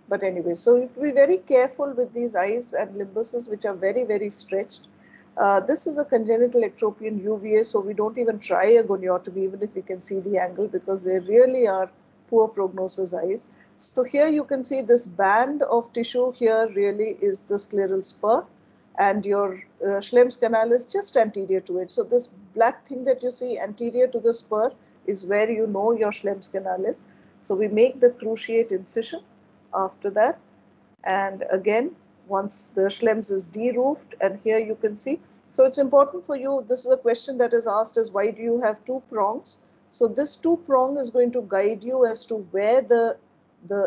But anyway, so you have to be very careful with these eyes and limbuses which are very, very stretched. This is a congenital ectropion UVA, so we don't even try a goniotomy, even if we can see the angle, because they really are poor prognosis eyes. So here you can see this band of tissue here really is the scleral spur, and your Schlemm's canal is just anterior to it. So this black thing that you see anterior to the spur is where you know your Schlemm's canal is. So we make the cruciate incision after that. And again, once the Schlemm's is de-roofed, and here you can see. So it's important for you, this is a question that is asked, is why do you have two prongs? So this two prong is going to guide you as to where the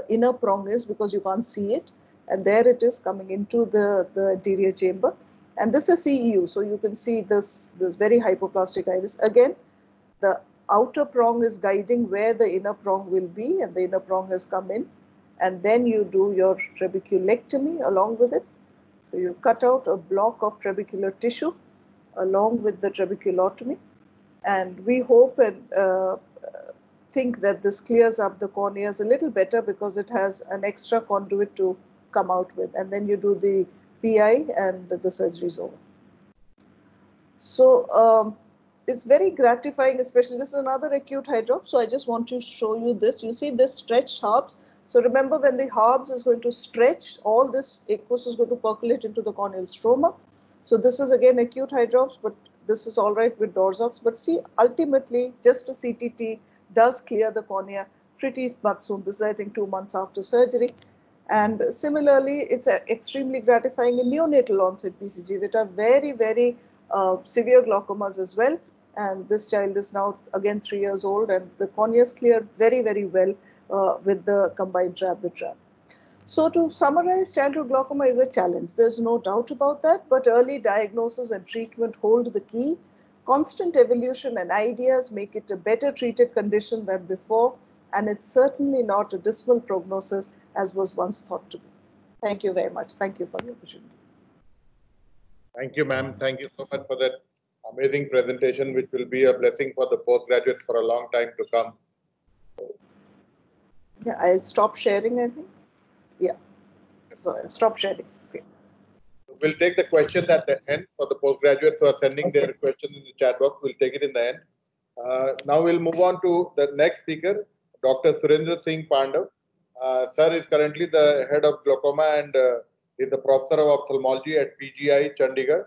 inner prong is, because you can't see it. And there it is coming into the anterior chamber. And this is CEU, so you can see this very hypoplastic iris. Again, the outer prong is guiding where the inner prong will be, and the inner prong has come in. And then you do your trabeculectomy along with it. So you cut out a block of trabecular tissue along with the trabeculotomy. And we hope and think that this clears up the corneas a little better, because it has an extra conduit to come out with. And then you do the PI and the surgery is over. So it's very gratifying, especially this is another acute hydrop. So I just want to show you this. You see this stretched Harbs. So remember, when the Harbs is going to stretch, all this aqueous is going to percolate into the corneal stroma. So this is again acute hydrops, but this is all right with Dorzox. But see, ultimately, just a CTT does clear the cornea pretty much soon. This is, I think, 2 months after surgery. And similarly, it's extremely gratifying in neonatal onset BCG, which are very, very severe glaucomas as well. And this child is now again 3 years old, and the corneas clear very, very well with the combined trab with trab. So to summarize, childhood glaucoma is a challenge. There's no doubt about that, but early diagnosis and treatment hold the key. Constant evolution and ideas make it a better treated condition than before, and it's certainly not a dismal prognosis as was once thought to be. Thank you very much. Thank you for the opportunity. Thank you, ma'am. Thank you so much for that amazing presentation, which will be a blessing for the postgraduates for a long time to come. Yeah, I'll stop sharing, I think. Yeah, so I'll stop sharing. Okay. We'll take the questions at the end for the postgraduates who are sending their questions in the chat box. We'll take it in the end. Now we'll move on to the next speaker, Dr. Surendra Singh Pandav. Sir is currently the head of glaucoma and is the professor of ophthalmology at PGI Chandigarh.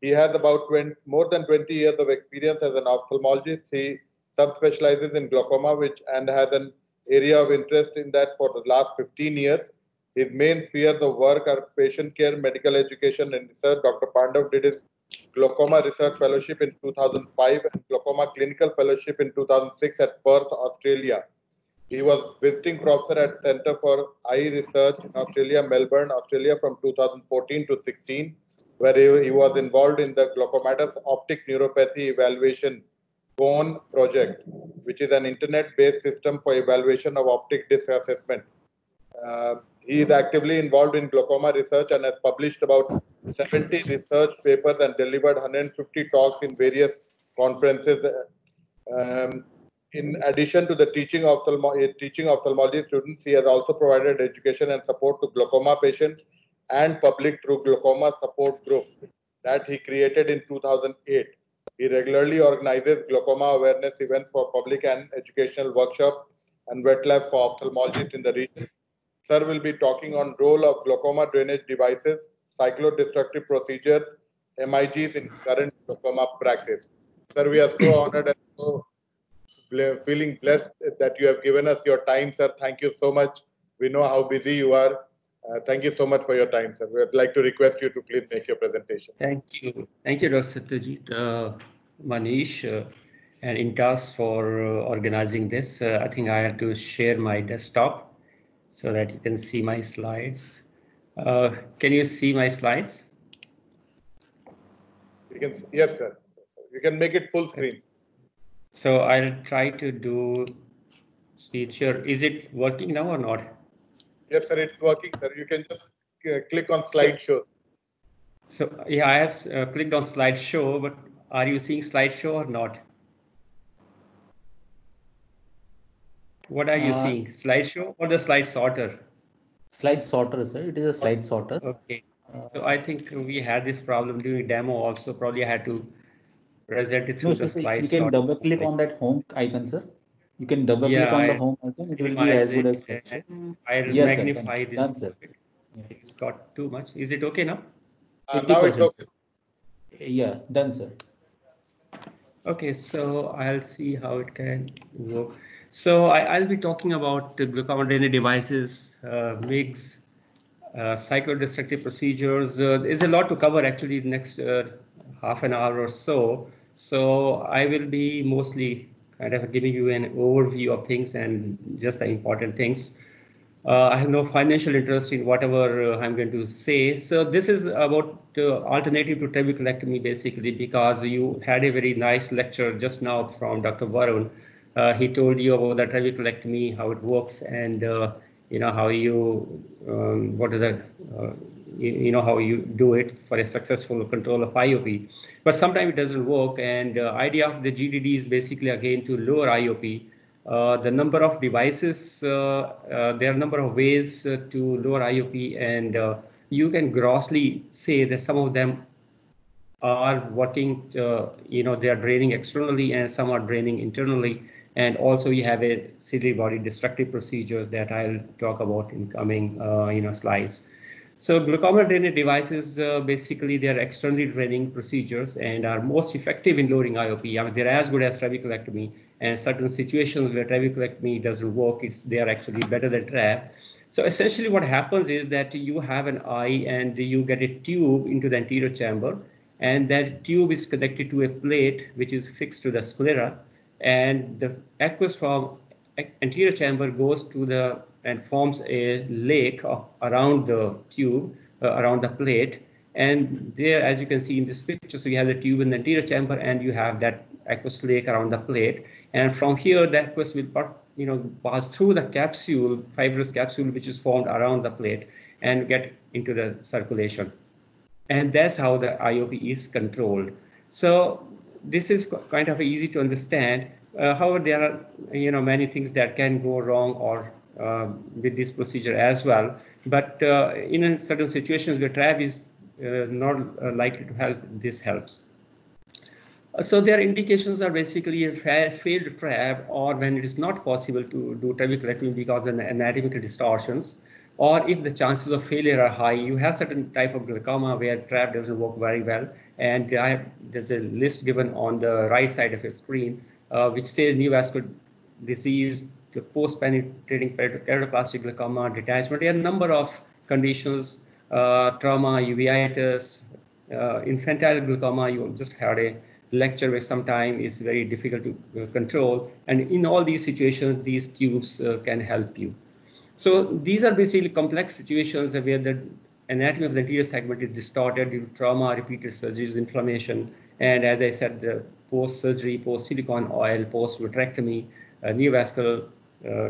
He has about more than 20 years of experience as an ophthalmologist. He subspecializes in glaucoma, and has an area of interest in that for the last 15 years. His main spheres of work are patient care, medical education, and research. Dr. Pandav did his glaucoma research fellowship in 2005 and glaucoma clinical fellowship in 2006 at Perth, Australia. He was visiting professor at Centre for Eye Research in Australia, Melbourne, Australia from 2014 to 16, where he was involved in the Glaucomatous Optic Neuropathy Evaluation GONE project, which is an internet-based system for evaluation of optic disc assessment. He is actively involved in glaucoma research and has published about 70 research papers and delivered 150 talks in various conferences. In addition to the teaching ophthalmology students, he has also provided education and support to glaucoma patients and public through glaucoma support group that he created in 2008. He regularly organizes glaucoma awareness events for public and educational workshops and wet labs for ophthalmologists in the region. Sir will be talking on role of glaucoma drainage devices, cyclodestructive procedures, MIGs in current glaucoma practice. Sir, we are so honored and so feeling blessed that you have given us your time, sir. Thank you so much. We know how busy you are. Thank you so much for your time, sir. We would like to request you to please make your presentation. Thank you. Thank you, Dr. Satyajit, Manish, and Intas for organizing this. I think I have to share my desktop so that you can see my slides. Can you see my slides? Yes, sir. You can make it full screen. So I'll try to do speed share. Is it working now or not? Yes, sir, it's working, sir. You can just click on slideshow. So yeah, I have clicked on slideshow, but are you seeing slideshow or not? What are you seeing? Slideshow or the slide sorter? Slide sorter, sir. It is a slide sorter. Okay. So I think we had this problem during demo also. Probably I had to present it through No, the sir, slide. you can double click on that home icon, sir. You can double click Yeah, on the I home icon. It will be minimize as good it as slideshow. and I'll Yes, sir. Done, magnify this. done, sir. Yeah. It's got too much. Is it okay now? Now it's 80%. okay. Yeah, done, sir. Okay, so I'll see how it can work. So I'll be talking about the glucometry devices, MIGs, cyclodestructive procedures. There's a lot to cover actually the next half an hour or so. So I will be mostly kind of giving you an overview of things and just the important things. I have no financial interest in whatever I'm going to say. So this is about alternative to trabeculectomy, basically, because you had a very nice lecture just now from Dr. Varun. He told you about the trabeculectomy, how it works, and how you what are the how you do it for a successful control of IOP. But sometimes it doesn't work, and idea of the GDD is basically again to lower IOP. The number of devices, there are a number of ways to lower IOP, and you can grossly say that some of them are working, they are draining externally and some are draining internally. And also you have a ciliary body destructive procedures that I'll talk about in coming slides. So glaucoma drainage devices, basically they're externally draining procedures and are most effective in lowering IOP. I mean, they're as good as trabeculectomy, and certain situations where trabeculectomy doesn't work, they are actually better than trab. So essentially what happens is that you have an eye and you get a tube into the anterior chamber, and that tube is connected to a plate which is fixed to the sclera, and the aqueous from anterior chamber goes to the and forms a lake around the tube, around the plate. And there, as you can see in this picture, so you have the tube in the anterior chamber and you have that aqueous lake around the plate. And from here, the aqueous will pass through the capsule, fibrous capsule, which is formed around the plate and get into the circulation. And that's how the IOP is controlled. So this is kind of easy to understand. However, there are many things that can go wrong or with this procedure as well. But in certain situations where trab is not likely to help, this helps. So their indications are basically a failed trab, or when it is not possible to do trabeculectomy because of the anatomical distortions, or if the chances of failure are high. You have certain type of glaucoma where trab doesn't work very well, and there's a list given on the right side of your screen, which says neovascular disease, the post-penetrating keratoplastic glaucoma, detachment. There are a number of conditions, trauma, uveitis, infantile glaucoma. You just had a lecture where sometimes it's very difficult to control, and in all these situations, these tubes can help you. So these are basically complex situations where the anatomy of the anterior segment is distorted due to trauma, repeated surgeries, inflammation, and as I said, the post-surgery, post-silicone oil, post-vitrectomy, neovascular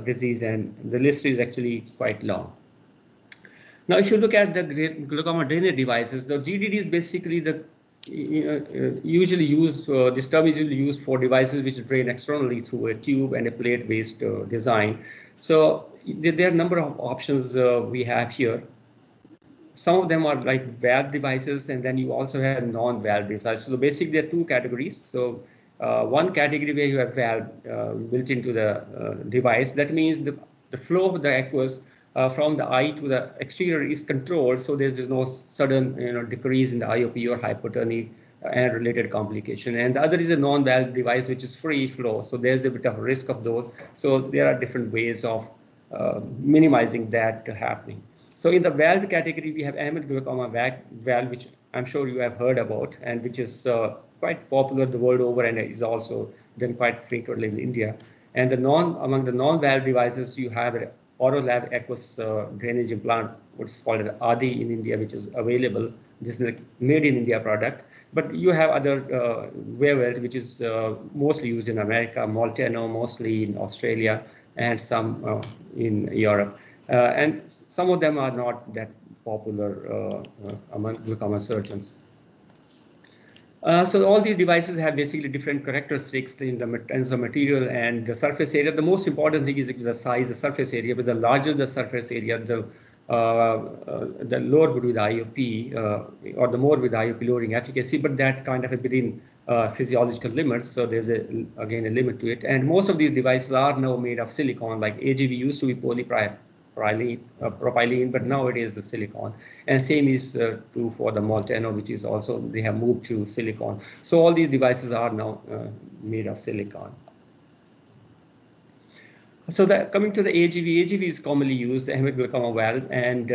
disease, and the list is actually quite long. Now, if you look at the glaucoma drainage devices, the GDD is basically the usually used, this term is usually used for devices which drain externally through a tube and a plate-based design. So there are a number of options we have here. Some of them are like valve devices, and then you also have non-valve devices. So basically there are two categories. So one category where you have valve built into the device. That means the flow of the aqueous from the eye to the exterior is controlled, so there's no sudden decrease in the IOP or hypotony and related complication. And the other is a non-valve device, which is free flow, so there's a bit of risk of those. So there are different ways of minimizing that happening. So in the valve category, we have Ahmed glaucoma valve, which I'm sure you have heard about, and which is quite popular the world over and is also done quite frequently in India. And among the non-valve devices, you have a Orolab aqueous drainage implant, which is called an ADI in India, which is available. This is a made in India product. But you have other Wavelt, which is mostly used in America, Molteno mostly in Australia, and some in Europe. And some of them are not that popular among glaucoma surgeons. So all these devices have basically different characteristics in terms of material and the surface area. The most important thing is the size, the surface area. But the larger the surface area, the the lower would be the IOP, or the more with IOP lowering efficacy, but that kind of within physiological limits. So there's again a limit to it. And most of these devices are now made of silicon. Like AGV used to be propylene, but now it is the silicon. And same is true for the Molteno, which is also, they have moved to silicon. So all these devices are now made of silicon. So coming to the AGV is commonly used, the hemoglobic valve, and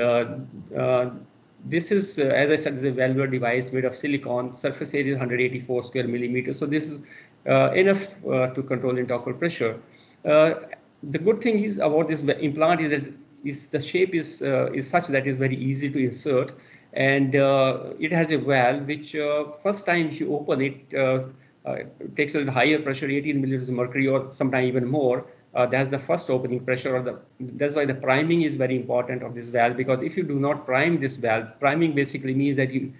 this is, as I said, is a valvular device made of silicon. Surface area is 184 square millimeters. So this is enough to control intraocular pressure. The good thing is about this implant is the shape is such that it's very easy to insert, and it has a valve which first time if you open it, it takes a little higher pressure, 18 millimeters of mercury, or sometimes even more. That's the first opening pressure, that's why the priming is very important of this valve, because if you do not prime this valve, priming basically means that you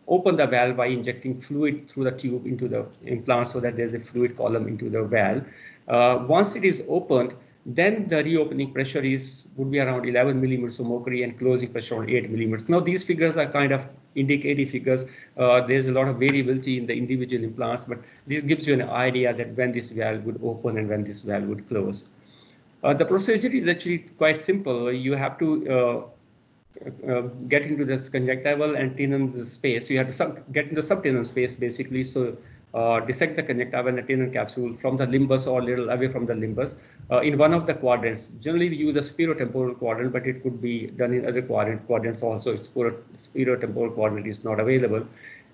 open the valve by injecting fluid through the tube into the implant so that there's a fluid column into the valve. Once it is opened, then the reopening pressure would be around 11 millimeters of mercury and closing pressure around 8 millimeters. Now these figures are kind of indicative figures. There's a lot of variability in the individual implants, but this gives you an idea that when this valve would open and when this valve would close. The procedure is actually quite simple. You have to get into this conjunctival and tenon space. You have to get into the subtenon space basically. So dissect the conjunctival and tenon capsule from the limbus or a little away from the limbus in one of the quadrants. Generally, we use the spherotemporal quadrant, but it could be done in other quadrants also. It's spherotemporal quadrant is not available.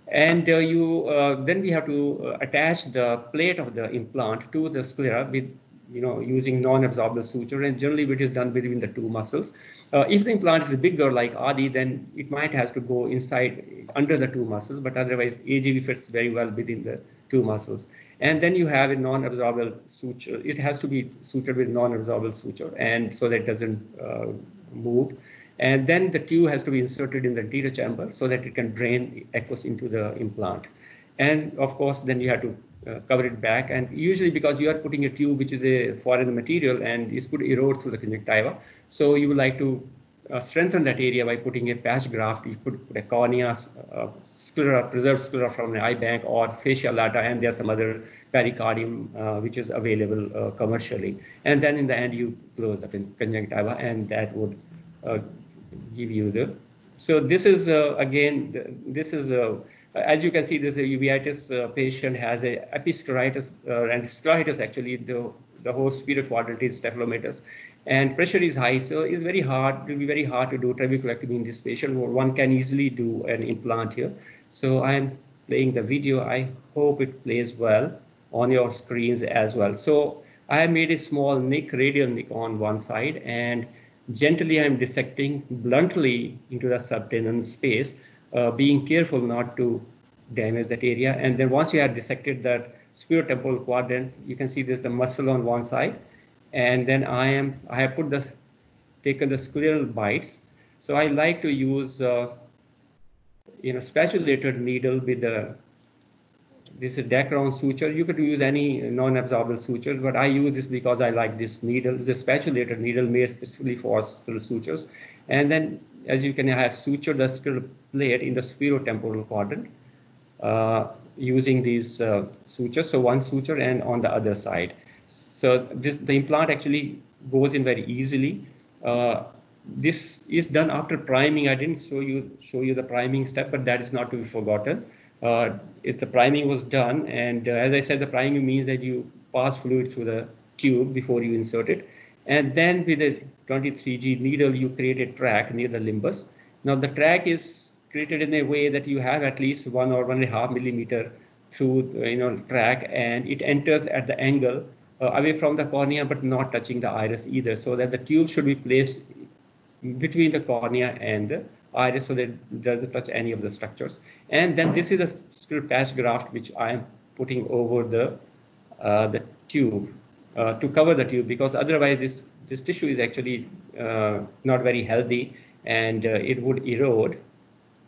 And then we have to attach the plate of the implant to the sclera with, using non-absorbable suture, and generally it is done between the two muscles. If the implant is bigger like Adi, then it might have to go inside under the two muscles, but otherwise AGV fits very well within the two muscles. And then you have a non-absorbable suture. It has to be sutured with non-absorbable suture, and so that it doesn't move. And then the tube has to be inserted in the anterior chamber so that it can drain aqueous into the implant. And of course, then you have to cover it back. And usually because you are putting a tube which is a foreign material and is could erode through the conjunctiva, so you would like to strengthen that area by putting a patch graft. You put a cornea, sclera, preserved sclera from an eye bank, or fascia lata, and there's some other pericardium which is available commercially. And then in the end, you close the conjunctiva, and that would give you the. So this is again, this is as you can see, this uveitis patient has a episcleritis, and scleritis actually, the whole superior quadrant is staphylomatous, and pressure is high, so it's very hard. It will be very hard to do trabeculectomy in this patient. One can easily do an implant here. So I'm playing the video. I hope it plays well on your screens as well. So I have made a small nick, radial nick on one side, and gently I'm dissecting bluntly into the subtenon space, being careful not to damage that area. And then once you have dissected that spherotemporal quadrant, you can see there's the muscle on one side, and then I have taken the scleral bites. So I like to use spatulated needle with this is Dacron suture. You could use any non-absorbable sutures, but I use this because I like this needle. It's a spatulated needle made specifically for scleral sutures. And then, as you can have sutured the scleral plate in the spherotemporal quadrant using these sutures. So one suture and on the other side. So the implant actually goes in very easily. This is done after priming. I didn't show you the priming step, but that is not to be forgotten. If the priming was done, and as I said, the priming means that you pass fluid through the tube before you insert it. And then with a 23G needle, you create a track near the limbus. Now the track is created in a way that you have at least 1 or 1.5 millimeter through track, and it enters at the angle away from the cornea, but not touching the iris either, so that the tube should be placed between the cornea and the iris so that it doesn't touch any of the structures. And then this is a scleral patch graft which I am putting over the tube to cover the tube, because otherwise this tissue is actually not very healthy, and it would erode.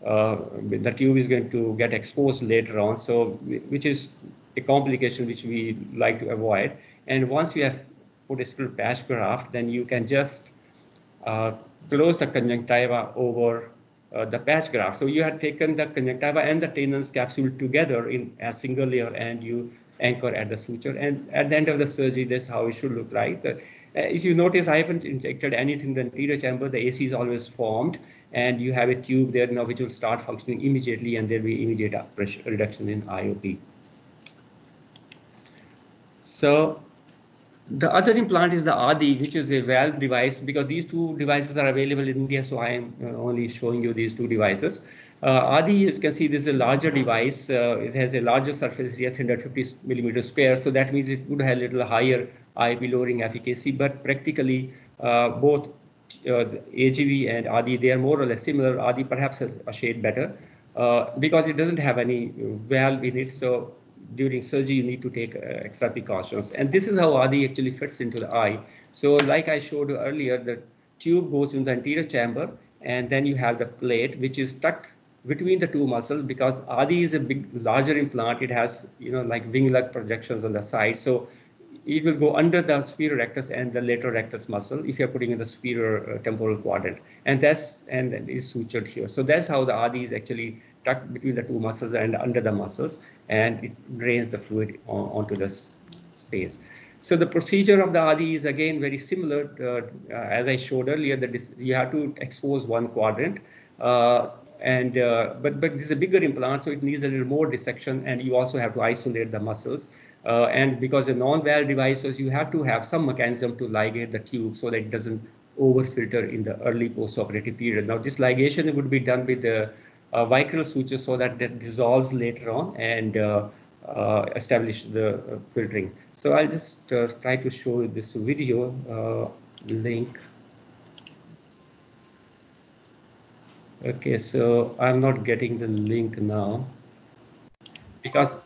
The tube is going to get exposed later on, so which is a complication which we like to avoid. And once you have put a scleral patch graft, then you can just close the conjunctiva over the patch graft. So you had taken the conjunctiva and the Tenon's capsule together in a single layer, and you anchor at the suture. And at the end of the surgery, that's how it should look like. If you notice, I haven't injected anything in the anterior chamber. The AC is always formed, and you have a tube there now which will start functioning immediately, and there will be immediate pressure reduction in IOP. So the other implant is the ADI, which is a valve device, because these two devices are available in India, so I am only showing you these two devices. ADI, as you can see, this is a larger device. It has a larger surface area, 350 millimeters square, so that means it would have a little higher IOP lowering efficacy, but practically both AGV and ADI, they are more or less similar. ADI perhaps a shade better because it doesn't have any valve in it, so during surgery, you need to take extra precautions. And this is how ADI actually fits into the eye. So like I showed you earlier, the tube goes in the anterior chamber, and then you have the plate, which is tucked between the two muscles, because ADI is a larger implant. It has, like wing-like projections on the side. So it will go under the superior rectus and the lateral rectus muscle if you're putting in the superior temporal quadrant. And is sutured here. So that's how the ADI is actually tucked between the two muscles and under the muscles, and it drains the fluid onto this space. So the procedure of the ADI is again very similar. As I showed earlier, that you have to expose one quadrant, but this is a bigger implant, so it needs a little more dissection, and you also have to isolate the muscles. And because the non-valve devices, you have to have some mechanism to ligate the tube so that it doesn't overfilter in the early post-operative period. Now, this ligation would be done with the vicryl suture so that dissolves later on and establish the filtering. So I'll just try to show you this video link. Okay, so I'm not getting the link now because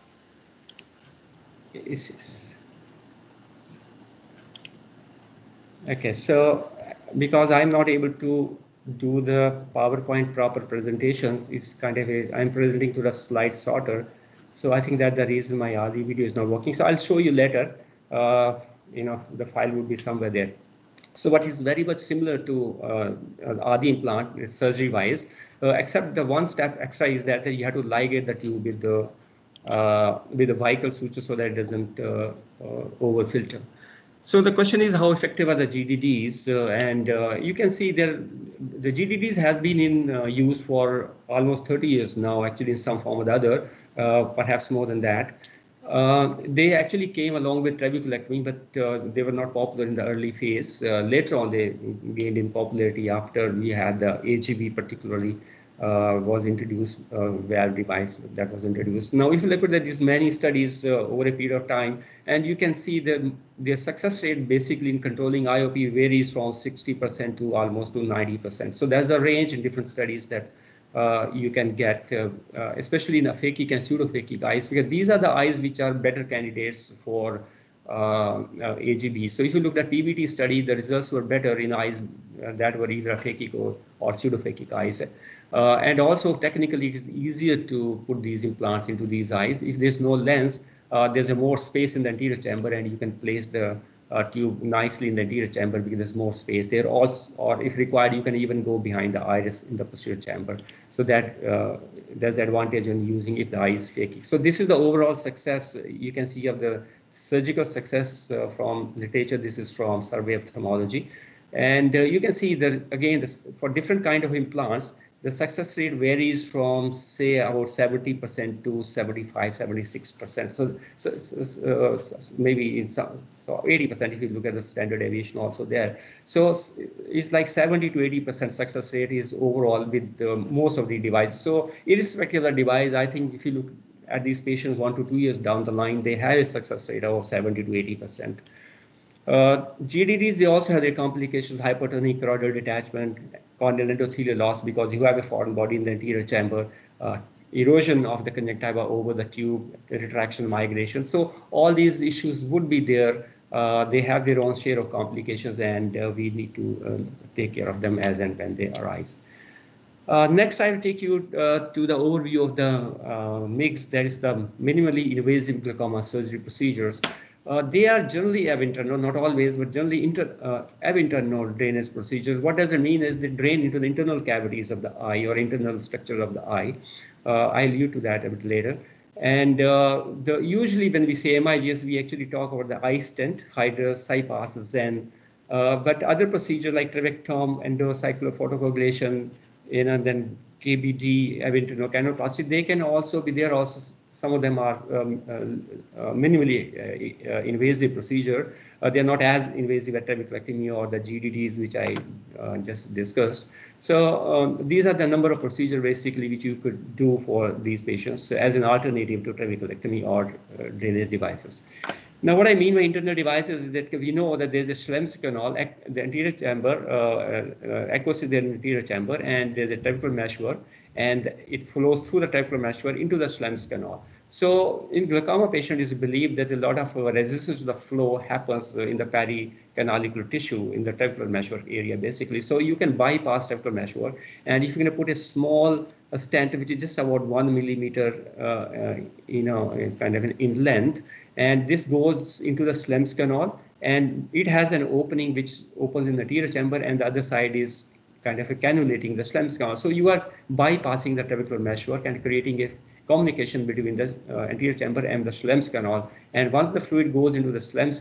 okay, so because I'm not able to do the PowerPoint proper presentations, it's kind of I'm presenting to the slide sorter. So I think that the reason my ADI video is not working. So I'll show you later. The file will be somewhere there. So what is very much similar to ADI implant surgery wise, except the one step extra is that you have to ligate the tube with the vicryl suture so that it doesn't overfilter. So the question is, how effective are the GDDs? And you can see there, the GDDs have been in use for almost 30 years now, actually in some form or the other, perhaps more than that. They actually came along with trabeculectomy, but they were not popular in the early phase. Later on, they gained in popularity after we had the AGV particularly was introduced, valve device that was introduced. Now, if you look at these many studies over a period of time, and you can see that their success rate basically in controlling IOP varies from 60% to almost to 90%. So there's a range in different studies that you can get, especially in aphakic and pseudophakic eyes, because these are the eyes which are better candidates for AGB. So if you look at PBT study, the results were better in eyes that were either aphakic or pseudophakic eyes. And also technically it is easier to put these implants into these eyes. If there's no lens, there's a more space in the anterior chamber, and you can place the tube nicely in the anterior chamber because there's more space there. Also, or if required, you can even go behind the iris in the posterior chamber. So that there's the advantage in using if the eye is phakic. So this is the overall success you can see of the surgical success from literature. This is from Survey of Ophthalmology. And you can see that again, for different kind of implants, the success rate varies from, say, about 70% to 75, 76%. So maybe in some, so 80% if you look at the standard deviation also there. So it's like 70 to 80% success rate is overall with most of the devices. So irrespective of the device, I think if you look at these patients 1 to 2 years down the line, they have a success rate of 70 to 80%. GDDs, they also have their complications, hypertonic choroidal detachment, corneal endothelial loss because you have a foreign body in the anterior chamber, erosion of the conjunctiva over the tube, retraction, migration. So all these issues would be there. They have their own share of complications, and we need to take care of them as and when they arise. Next, I will take you to the overview of the MIGS, that is the minimally invasive glaucoma surgery procedures. They are generally ab interno, not always, but generally ab interno drainage procedures. What does it mean is they drain into the internal cavities of the eye or internal structure of the eye. I'll allude to that a bit later. And usually when we say MIGS, we actually talk about the eye stent, Hydrus, CyPass, Zen. But other procedures like trabectome, endocyclophotocoagulation, then KBD, ab interno canaloplasty, they can also be there. Also, some of them are minimally invasive procedure. They are not as invasive as trabeculectomy or the GDDs, which I just discussed. So these are the number of procedures basically which you could do for these patients as an alternative to trabeculectomy or drainage devices. Now, what I mean by internal devices is that we know that there's a Schlem's canal, the anterior chamber, aqueous is the anterior chamber, and there's a trabecular meshwork, and it flows through the trabecular meshwork into the Schlem's canal. So in glaucoma patient, it's believed that a lot of resistance to the flow happens in the pericanalicular tissue in the trabecular meshwork area, basically. So you can bypass trabecular meshwork, and if you're going to put a small stent, which is just about 1 millimeter, kind of in length, and this goes into the Schlem's canal, and it has an opening which opens in the anterior chamber, and the other side is kind of cannulating the Schlem's canal. So you are bypassing the trabecular meshwork and creating a communication between the anterior chamber and the Schlem's canal. And once the fluid goes into the Schlem's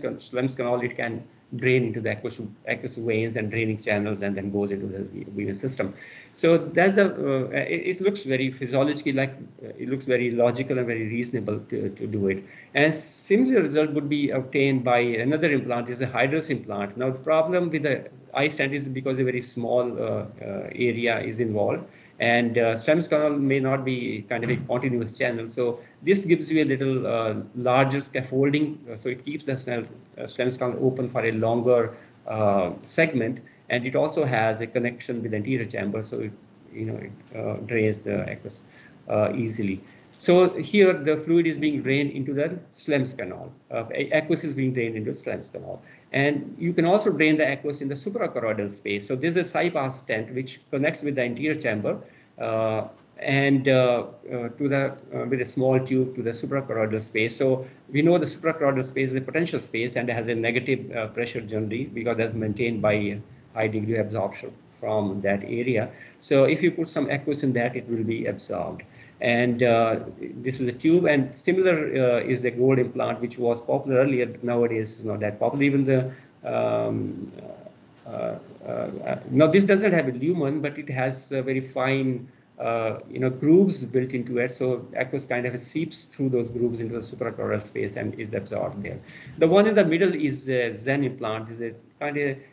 canal, it can drain into the aqueous veins and draining channels, and then goes into the venous system. So that's the. It looks very physiologically like it looks very logical and very reasonable to do it. And similar result would be obtained by another implant. Is a Hydrus implant. Now the problem with the eye stent is because a very small area is involved, and Schlem's canal may not be kind of a continuous channel. So this gives you a little larger scaffolding, so it keeps the Schlem's canal open for a longer segment, and it also has a connection with the anterior chamber, so it drains the aqueous easily. So here the fluid is being drained into the Schlem's canal. Aqueous is being drained into Schlem's canal. And you can also drain the aqueous in the suprachoroidal space. So this is a CyPass stent which connects with the anterior chamber with a small tube to the suprachoroidal space. So we know the suprachoroidal space is a potential space and has a negative pressure generally because that's maintained by high degree of absorption from that area. So if you put some aqueous in that, it will be absorbed. And this is a tube, and similar is the gold implant, which was popular earlier, but nowadays is not that popular. Even the now this doesn't have a lumen, but it has very fine grooves built into it. So aqueous kind of seeps through those grooves into the suprachoroidal space and is absorbed there. The one in the middle is a Zen implant. This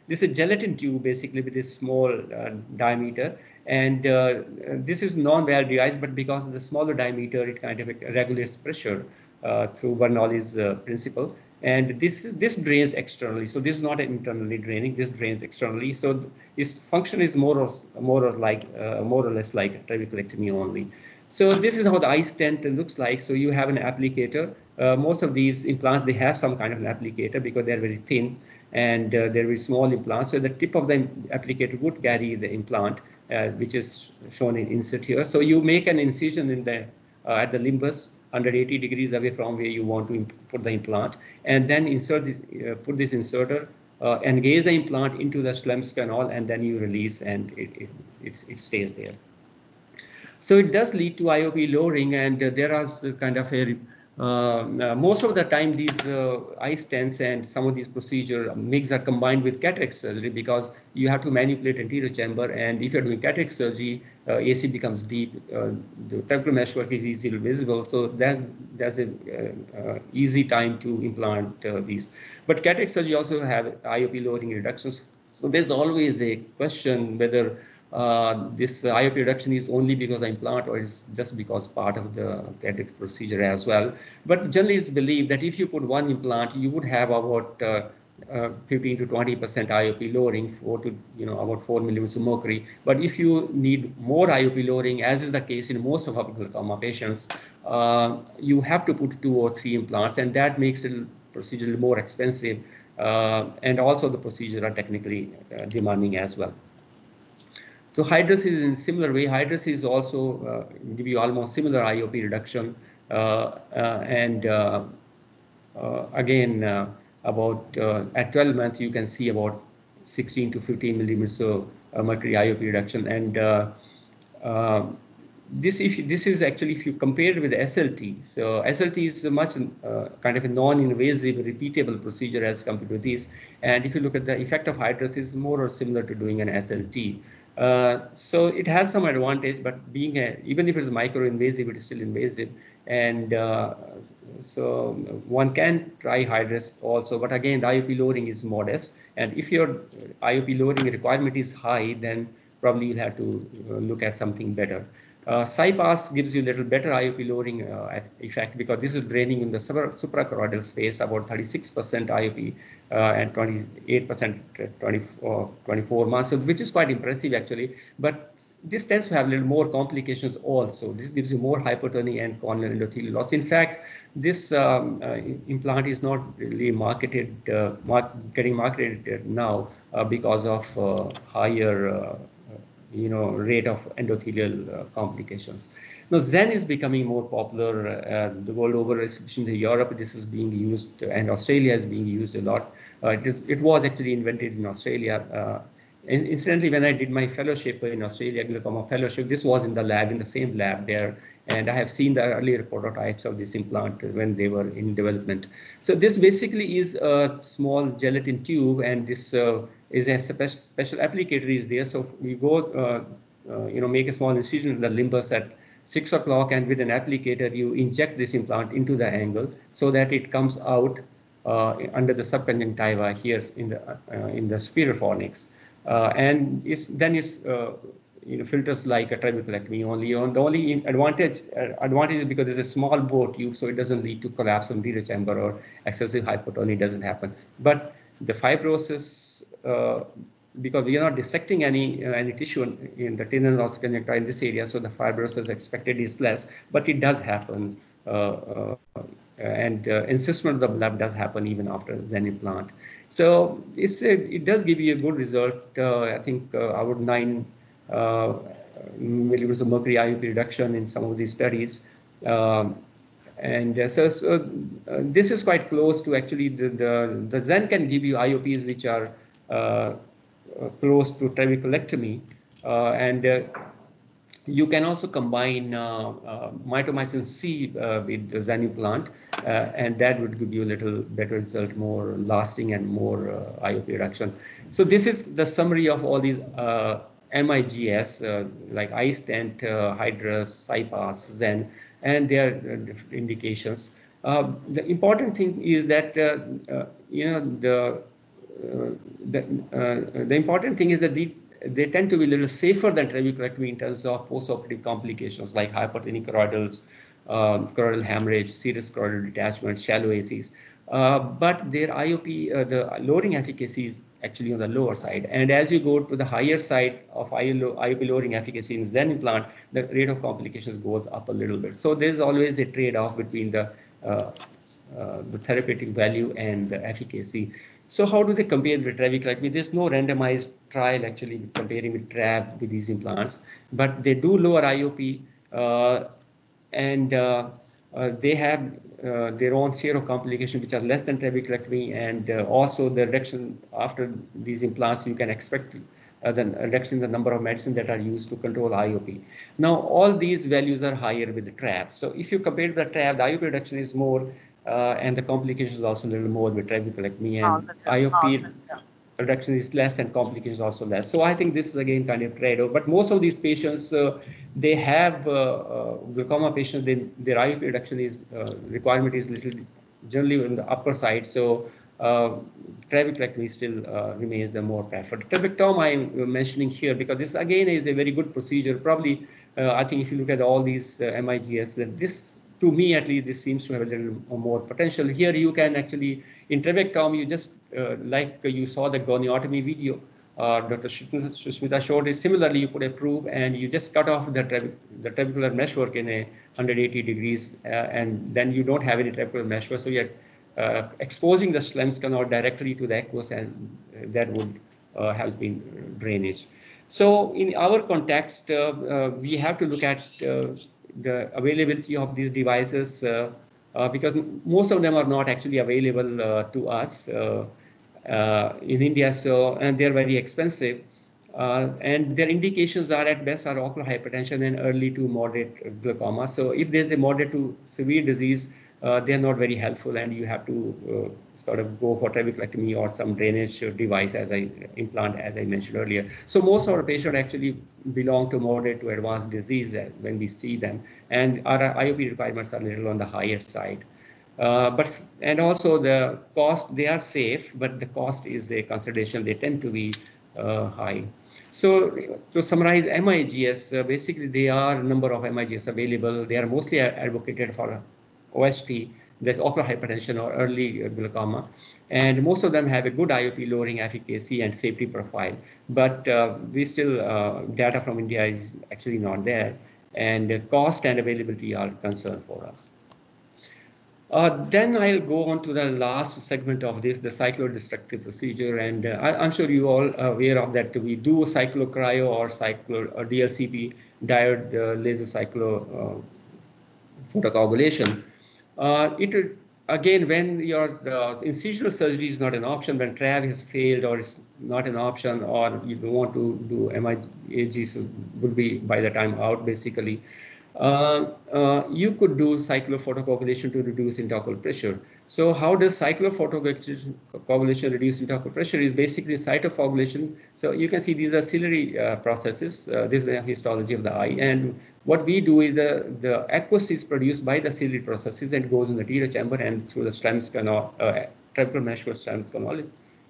is a gelatin tube basically with a small diameter. And this is non-valve device, but because of the smaller diameter, it kind of regulates pressure through Bernoulli's principle. And this drains externally. So this is not internally draining. This drains externally. So its function is more or less like trabeculectomy only. So this is how the eye stent looks like. So you have an applicator. Most of these implants, they have some kind of an applicator because they're very thin and they're very small implants. So the tip of the applicator would carry the implant, which is shown in insert here. So you make an incision in the at the limbus 180 degrees away from where you want to put the implant, and then put this inserter, engage the implant into the Schlem's canal, and then you release, and it stays there. So it does lead to IOP lowering, and there is kind of a most of the time these eye stents and some of these procedure MIGS are combined with cataract surgery because you have to manipulate anterior chamber, and if you're doing cataract surgery, AC becomes deep, the trabecular meshwork is easily visible, so there's a easy time to implant these. But cataract surgery also have IOP lowering reductions, so there's always a question whether this IOP reduction is only because of the implant or is just because part of the cataract procedure as well. But generally it's believed that if you put one implant, you would have about 15 to 20% IOP lowering, about 4 millimeters of mercury. But if you need more IOP lowering, as is the case in most of our glaucoma patients, you have to put 2 or 3 implants, and that makes the procedure more expensive. And also the procedures are technically demanding as well. So Hydrus is in similar way. Hydrus is also give you almost similar IOP reduction, and again, about at 12 months, you can see about 16 to 15 millimeters of mercury IOP reduction. And this is actually, if you compare it with SLT, so SLT is a much kind of a non-invasive, repeatable procedure as compared to this. And if you look at the effect of Hydrus, is more or similar to doing an SLT. So it has some advantage, but being even if it's micro-invasive, it is still invasive. And so one can try Hydrus also, but again, the IOP lowering is modest. And if your IOP lowering requirement is high, then probably you'll have to look at something better. CyPass gives you a little better IOP lowering effect, because this is draining in the suprachoroidal space, about 36% IOP and 28% 24 months, which is quite impressive actually. But this tends to have a little more complications also. This gives you more hypertony and corneal endothelial loss. In fact, this implant is not really getting marketed now because of higher rate of endothelial complications. Now, Zen is becoming more popular the world over, especially in Europe. This is being used, and Australia is being used a lot. It was actually invented in Australia. Incidentally, when I did my fellowship in Australia, glaucoma fellowship, this was in the lab, in the same lab there. And I have seen the earlier prototypes of this implant when they were in development. So this basically is a small gelatin tube, and this is a special applicator is there. So we go, make a small incision in the limbus at 6 o'clock, and with an applicator, you inject this implant into the angle so that it comes out under the subconjunctiva here in the superior fornix, and it's filters like a trabeculectomy only. The only advantage is because it's a small bore tube, so it doesn't lead to collapse of the chamber or excessive hypotony doesn't happen. But the fibrosis, because we are not dissecting any tissue in the tendon or conjunctiva in this area, so the fibrosis expected is less, but it does happen. And encystment of the blood does happen even after Zen implant. So it does give you a good result. I think about 9 millimeters of mercury IOP reduction in some of these studies. So this is quite close to actually the Zen can give you IOPs which are close to trabeculectomy, and you can also combine mitomycin C with the Zen implant, and that would give you a little better result, more lasting and more IOP reduction. So this is the summary of all these MIGS like iStent, Hydrus, CyPass, Zen, and their different indications. The important thing is that the important thing is that they tend to be a little safer than trabeculectomy in terms of postoperative complications like hypertonic choroidals, choroidal hemorrhage, serious choroidal detachment, shallow ACs. But their IOP, the lowering efficacy is actually on the lower side. And as you go to the higher side of IOP lowering efficacy in Zen implant, the rate of complications goes up a little bit. So there's always a trade-off between the therapeutic value and the efficacy. So how do they compare with trabeculectomy? There's no randomized trial actually comparing with TRAB with these implants, but they do lower IOP, and they have their own share of complications which are less than trabeculectomy, and also the reduction after these implants, you can expect the reduction in the number of medicines that are used to control IOP. Now, all these values are higher with the TRAB. So if you compare the TRAB, the IOP reduction is more, and the complications are also a little more with trabeculectomy, and IOP reduction is less and complications also less. So I think this is again kind of trade-off. But most of these patients, they have glaucoma patients, their IOP reduction is requirement is generally on the upper side. So trabeculectomy still remains the more preferred. Trabectomy I'm mentioning here because this again is a very good procedure. Probably, I think if you look at all these MIGS, then this, to me at least, this seems to have a little more potential. Here you can actually, in trabectomy, you just, like you saw the goniotomy video, Dr. Sushmita showed is similarly, you put a probe and you just cut off the trabecular meshwork in 180 degrees, and then you don't have any trabecular meshwork. So you're exposing the Schlemm's canal directly to the aqueous, and that would help in drainage. So in our context, we have to look at the availability of these devices because most of them are not actually available to us in India. So, and they're very expensive. And their indications are at best are ocular hypertension and early to moderate glaucoma. So if there's a moderate to severe disease, they're not very helpful, and you have to sort of go for trabeculectomy or some drainage device as I mentioned earlier. So most of our patients actually belong to moderate to advanced disease when we see them, and our IOP requirements are a little on the higher side. And also the cost, they are safe, but the cost is a consideration. They tend to be high. So to summarize MIGS, basically there are a number of MIGS available. They are mostly advocated for OST, there's ocular hypertension or early glaucoma, and most of them have a good IOP lowering efficacy and safety profile. But we still, data from India is actually not there, and cost and availability are concerned for us. Then I'll go on to the last segment of this, the cyclodestructive procedure. And I'm sure you all are aware of that. We do cyclocryo or DLCP, diode laser cyclo photocoagulation. Again, when your incisional surgery is not an option, when TRAV has failed or it's not an option, or you don't want to do MIGS, would be by the time out basically. You could do cyclophotocoagulation to reduce intraocular pressure. So how does cyclophotocoagulation reduce intraocular pressure? Is basically cytocoagulation. So you can see these are ciliary processes. This is the histology of the eye. And what we do is the aqueous is produced by the ciliary processes and goes in the anterior chamber and through the Stamets canal, trabecular Stamets canal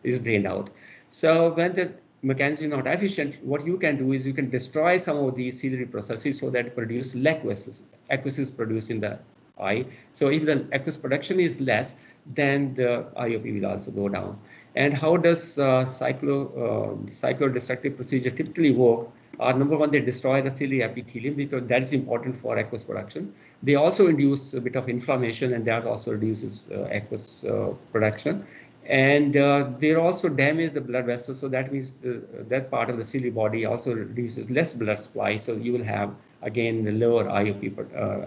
is drained out. So when the mechanism is not efficient, what you can do is you can destroy some of these ciliary processes so that produce less aqueous is produced in the eye. So if the aqueous production is less, then the IOP will also go down. And how does cyclodestructive procedure typically work? Number one, they destroy the ciliary epithelium because that is important for aqueous production. They also induce a bit of inflammation, and that also reduces aqueous production. And they also damage the blood vessels, so that means that part of the ciliary body also reduces less blood supply. So you will have again the lower IOP,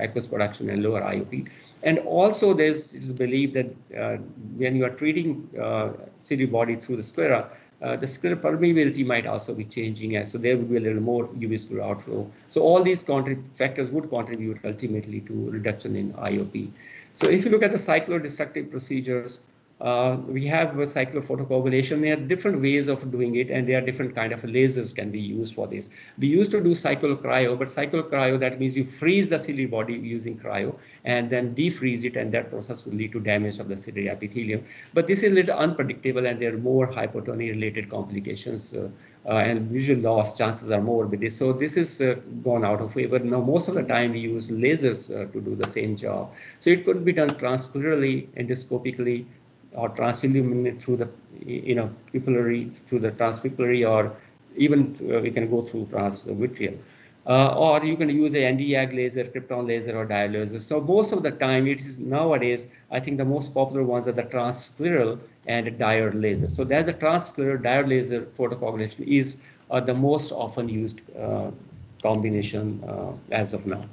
aqueous production and lower IOP. And also it's believed that when you are treating ciliary body through the sclera, the sclera permeability might also be changing, so there would be a little more UV sclera outflow. So all these factors would contribute ultimately to reduction in IOP. So if you look at the cyclodestructive procedures, we have a cyclophotocoagulation. There are different ways of doing it, and there are different kind of lasers can be used for this. We used to do cyclocryo, but cyclocryo, that means you freeze the ciliary body using cryo and then defreeze it, and that process will lead to damage of the ciliary epithelium. But this is a little unpredictable, and there are more hypotony related complications and visual loss chances are more with this. So this is gone out of favor. Now most of the time we use lasers to do the same job. So it could be done transclerally, endoscopically, or transilluminate through the pupillary, through the transpupillary, or even we can go through transvitreal. Or you can use a Nd:YAG laser, krypton laser, or diode laser. So most of the time, it is nowadays, I think the most popular ones are the transscleral and diode laser. So that the transscleral diode laser photocoagulation is the most often used combination as of now.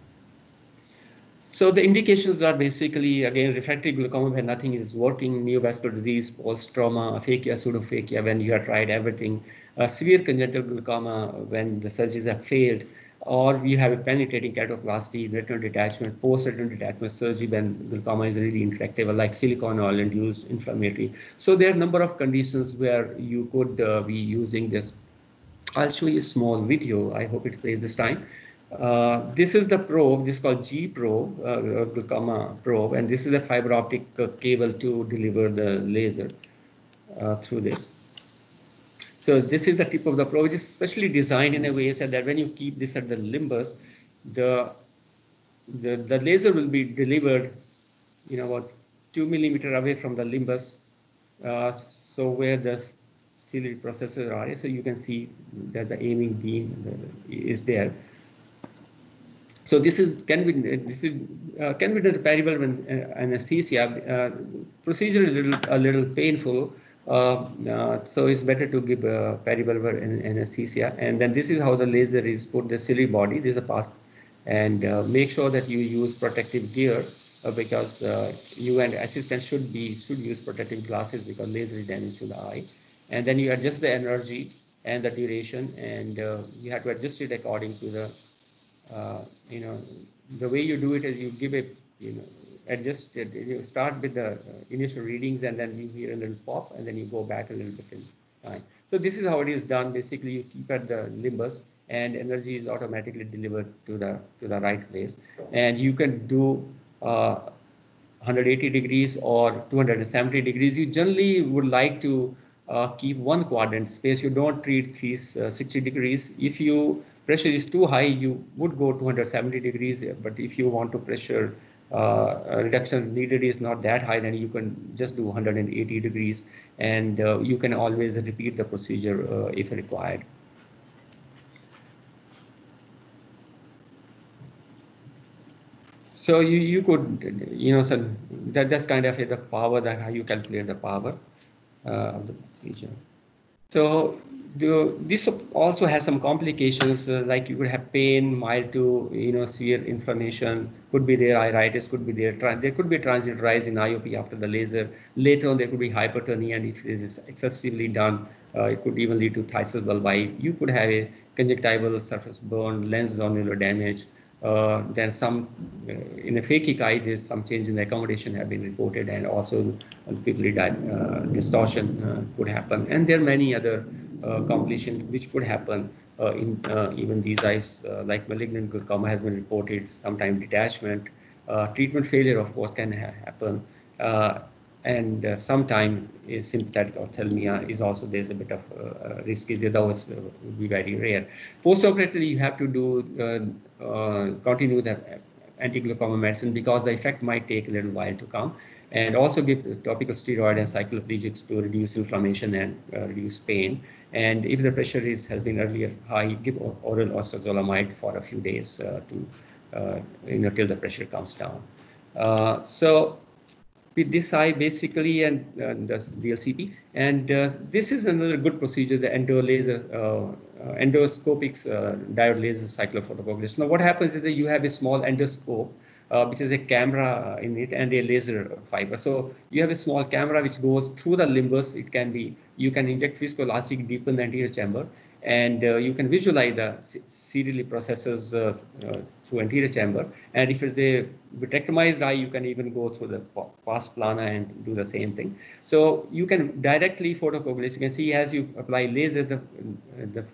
So the indications are basically, again, refractory glaucoma when nothing is working, neovascular disease, post-trauma, aphakia, pseudophakia when you have tried everything, severe congenital glaucoma when the surgeries have failed, or you have a penetrating keratoplasty, retinal detachment, post-retinal detachment surgery when glaucoma is really intractable, like silicone oil-induced inflammatory. So there are a number of conditions where you could be using this. I'll show you a small video. I hope it plays this time. This is the probe. This is called G probe, glaucoma probe, and this is a fiber optic cable to deliver the laser through this. So this is the tip of the probe, which is specially designed in a way so that when you keep this at the limbus, the laser will be delivered, about 2 millimeters away from the limbus, so where the ciliary processes are. So you can see that the aiming beam is there. So this can be done parallel with anesthesia. Procedure is a little painful, so it's better to give parallel anesthesia. And then this is how the laser is put the ciliary body. This is a pass, and make sure that you use protective gear because you and assistant should use protective glasses because laser is damage to the eye. And then you adjust the energy and the duration, and you have to adjust it according to the the way you do it is you give a adjust it. You start with the initial readings, and then you hear a little pop, and then you go back a little bit in time. So this is how it is done. Basically, you keep at the limbus, and energy is automatically delivered to the right place. And you can do 180 degrees or 270 degrees. You generally would like to keep one quadrant space. You don't treat 360 degrees. If you pressure is too high, you would go 270 degrees. But if you want to pressure reduction needed is not that high, then you can just do 180 degrees, and you can always repeat the procedure if required. So you could, so that's kind of the power, that how you calculate the power of the procedure. So this also has some complications, like you could have pain, mild to severe inflammation, could be there, iritis could be there. There could be a transient rise in IOP after the laser. Later on, there could be hypertonia, and if this is excessively done, it could even lead to Thiessel's bulbi. You could have a conjunctival surface burn, lens zonular damage. Then some in a phakic eye, there's some change in the accommodation have been reported, and also pupillary distortion could happen. And there are many other complications which could happen in even these eyes, like malignant glaucoma has been reported, sometimes detachment. Treatment failure, of course, can happen. And sometimes sympathetic ophthalmia is also, there's a bit of risk. Those would be very rare. Post-operatively, you have to do continue the anti-glaucoma medicine because the effect might take a little while to come, and also give topical steroid and cycloplegics to reduce inflammation and reduce pain. And if the pressure has been earlier high, give oral ostazolamide for a few days till the pressure comes down. So with this eye basically, and the DLCP, and this is another good procedure, the endoscopic diode laser cyclophotocoagulation. Now what happens is that you have a small endoscope, which is a camera in it and a laser fiber. So you have a small camera which goes through the limbus. It can be, you can inject viscoelastic deep in the anterior chamber, and you can visualize the serially processes through anterior chamber. And if it's a vitrectomized eye, you can even go through the pars plana and do the same thing. So you can directly photocoagulate. You can see as you apply laser, the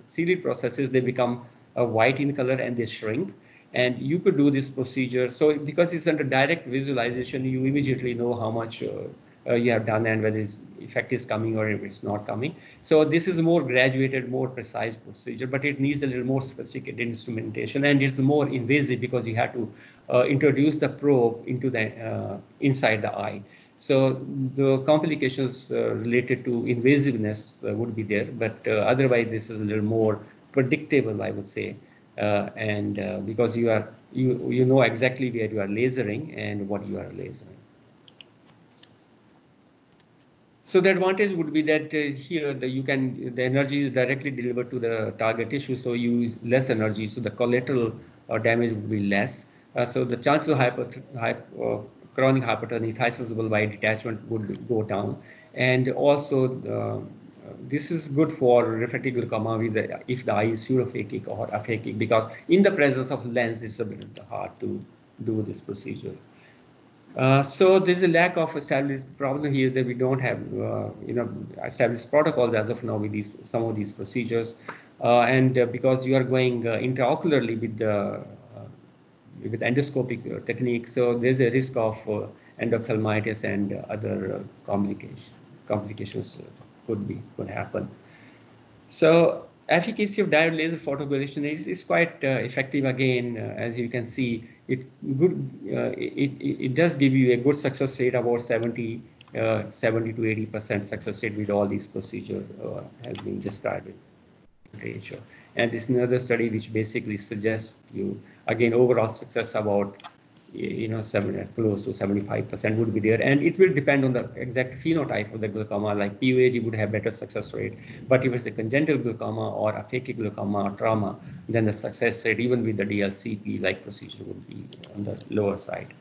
serial processes, they become white in color and they shrink. And you could do this procedure. So because it's under direct visualization, you immediately know how much you have done and whether its effect is coming or if it's not coming. So this is a more graduated, more precise procedure, but it needs a little more sophisticated instrumentation, and it's more invasive because you have to introduce the probe into the inside the eye. So the complications related to invasiveness would be there, but otherwise this is a little more predictable, I would say. Because you know exactly where you are lasering and what you are lasering. So the advantage would be that here the energy is directly delivered to the target tissue, so you use less energy, so the collateral damage would be less. So the chances of chronic hypertonia, Thiessel's bulbi detachment would go down, and also this is good for refractive glaucoma if the eye is pseudophakic or aphakic, because in the presence of lens, it's a bit hard to do this procedure. So there's a lack of established problem here that we don't have, established protocols as of now with some of these procedures, and because you are going intraocularly with endoscopic techniques, so there's a risk of endophthalmitis and other complications could happen. So efficacy of diode laser photocoagulation is quite effective. Again, as you can see, it does give you a good success rate, about 70 to 80% success rate with all these procedures has been described in ratio. And this is another study which basically suggests you, again, overall success about close to 75% would be there, and it will depend on the exact phenotype of the glaucoma. Like PUAG would have better success rate, but if it's a congenital glaucoma or aphakic glaucoma or trauma, then the success rate, even with the DLCP like procedure, would be on the lower side.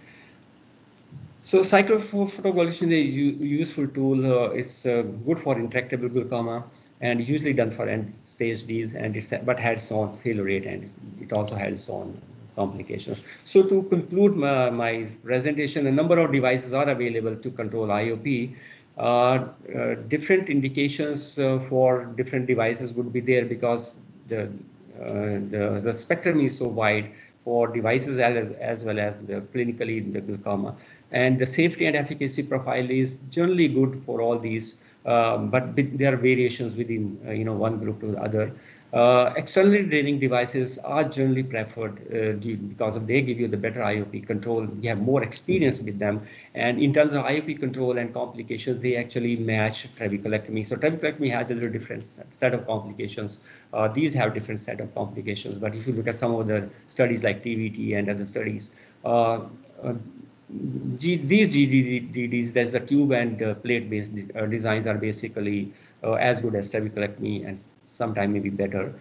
So cyclophotocoagulation is a useful tool. It's good for intractable glaucoma and usually done for end-stage disease, and but has its own failure rate, and it also has its own complications. So to conclude my presentation, a number of devices are available to control IOP. Different indications for different devices would be there because the spectrum is so wide for devices as well as the clinically the glaucoma. And the safety and efficacy profile is generally good for all these, but there are variations within one group to the other. Externally draining devices are generally preferred because they give you the better IOP control. You have more experience with them, and in terms of IOP control and complications, they actually match trabeculectomy. So trabeculectomy has a little different set of complications. These have different set of complications, but if you look at some of the studies like TVT and other studies, these GDDs, that's the tube and plate-based designs, are basically as good as trabeculectomy and sometimes maybe better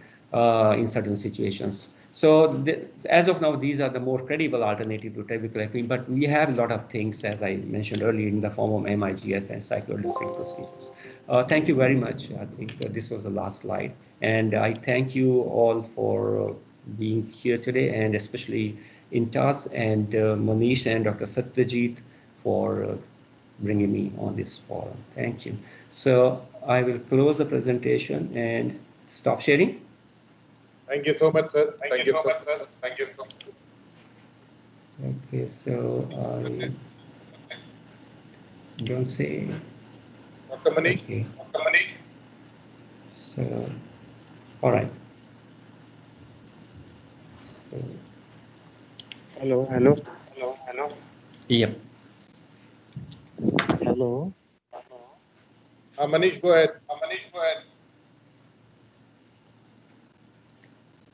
in certain situations. So as of now, these are the more credible alternative to trabeculectomy, but we have a lot of things, as I mentioned earlier, in the form of MIGS and cyclodistinct procedures. Thank you very much. I think this was the last slide. And I thank you all for being here today, and especially Intas and Manish and Dr. Satyajit for bringing me on this forum. Thank you. So I will close the presentation and stop sharing. Thank you so much, sir. Thank you so much, sir. Thank you so much. Okay, so I don't say. Dr. Manish. Okay. Dr. Manish. So, all right. So, Hello, hello. Hello, hello. yep. Hello. Manish, go ahead. Manish, go ahead.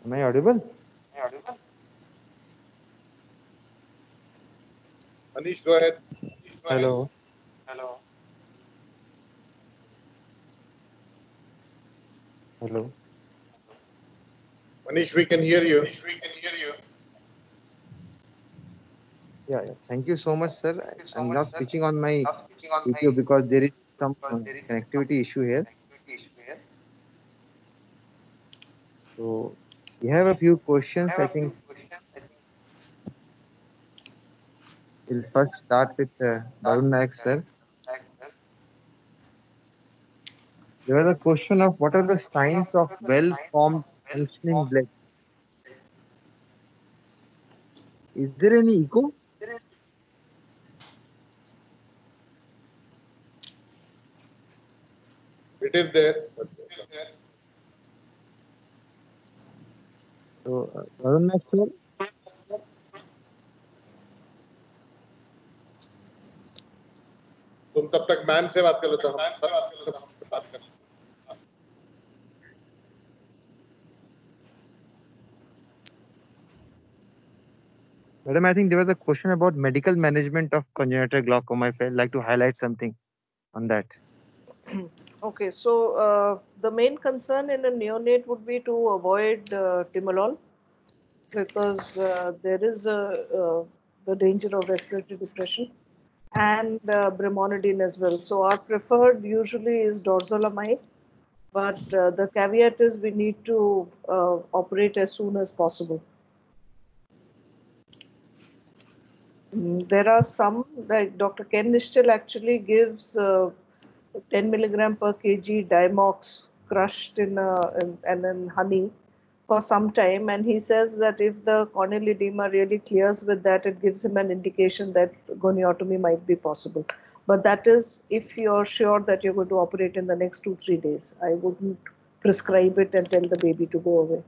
Am I audible? Am I audible? Manish, go ahead. Hello. Hello. Hello. Manish, we can hear you. Manish, we can hear you. Yeah, yeah. Thank you so much, sir. I'm not switching on my video because there is some connectivity issue here. So we have a few questions. I think we'll first start with Barun Naik, sir. There was a question of what are the signs of well-formed functioning blood? Is there any echo? It is there. So, Barun Naik, sir. तुम तब तक ma'am से बात कर लो तो हम बात कर। Madam, I think there was a question about medical management of congenital glaucoma. If I'd like to highlight something on that. Okay, so the main concern in a neonate would be to avoid timolol, because there is the danger of respiratory depression, and brimonidine as well. So our preferred usually is dorzolamide, but the caveat is we need to operate as soon as possible. There are some, like Dr. Ken Nishchal actually gives 10 milligram per kg Dimox crushed in honey for some time, and he says that if the corneal edema really clears with that, it gives him an indication that goniotomy might be possible. But that is if you're sure that you're going to operate in the next 2-3 days. I wouldn't prescribe it and tell the baby to go away.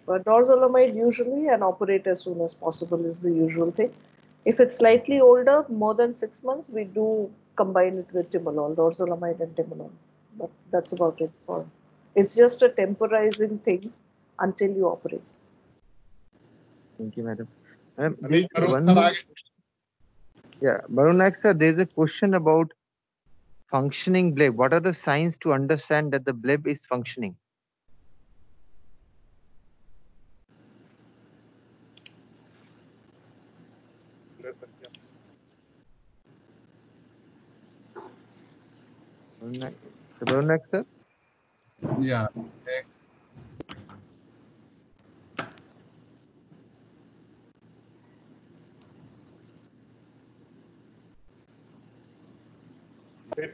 But dorzolamide usually, and operate as soon as possible is the usual thing. If it's slightly older, more than 6 months, we do combine it with timolol, dorzolamide and timolol. But that's about it. It's just a temporizing thing until you operate. Thank you, madam. Yeah, Barun Naik, sir, there's a question about functioning bleb. What are the signs to understand that the bleb is functioning? Barunak, sir. Yeah.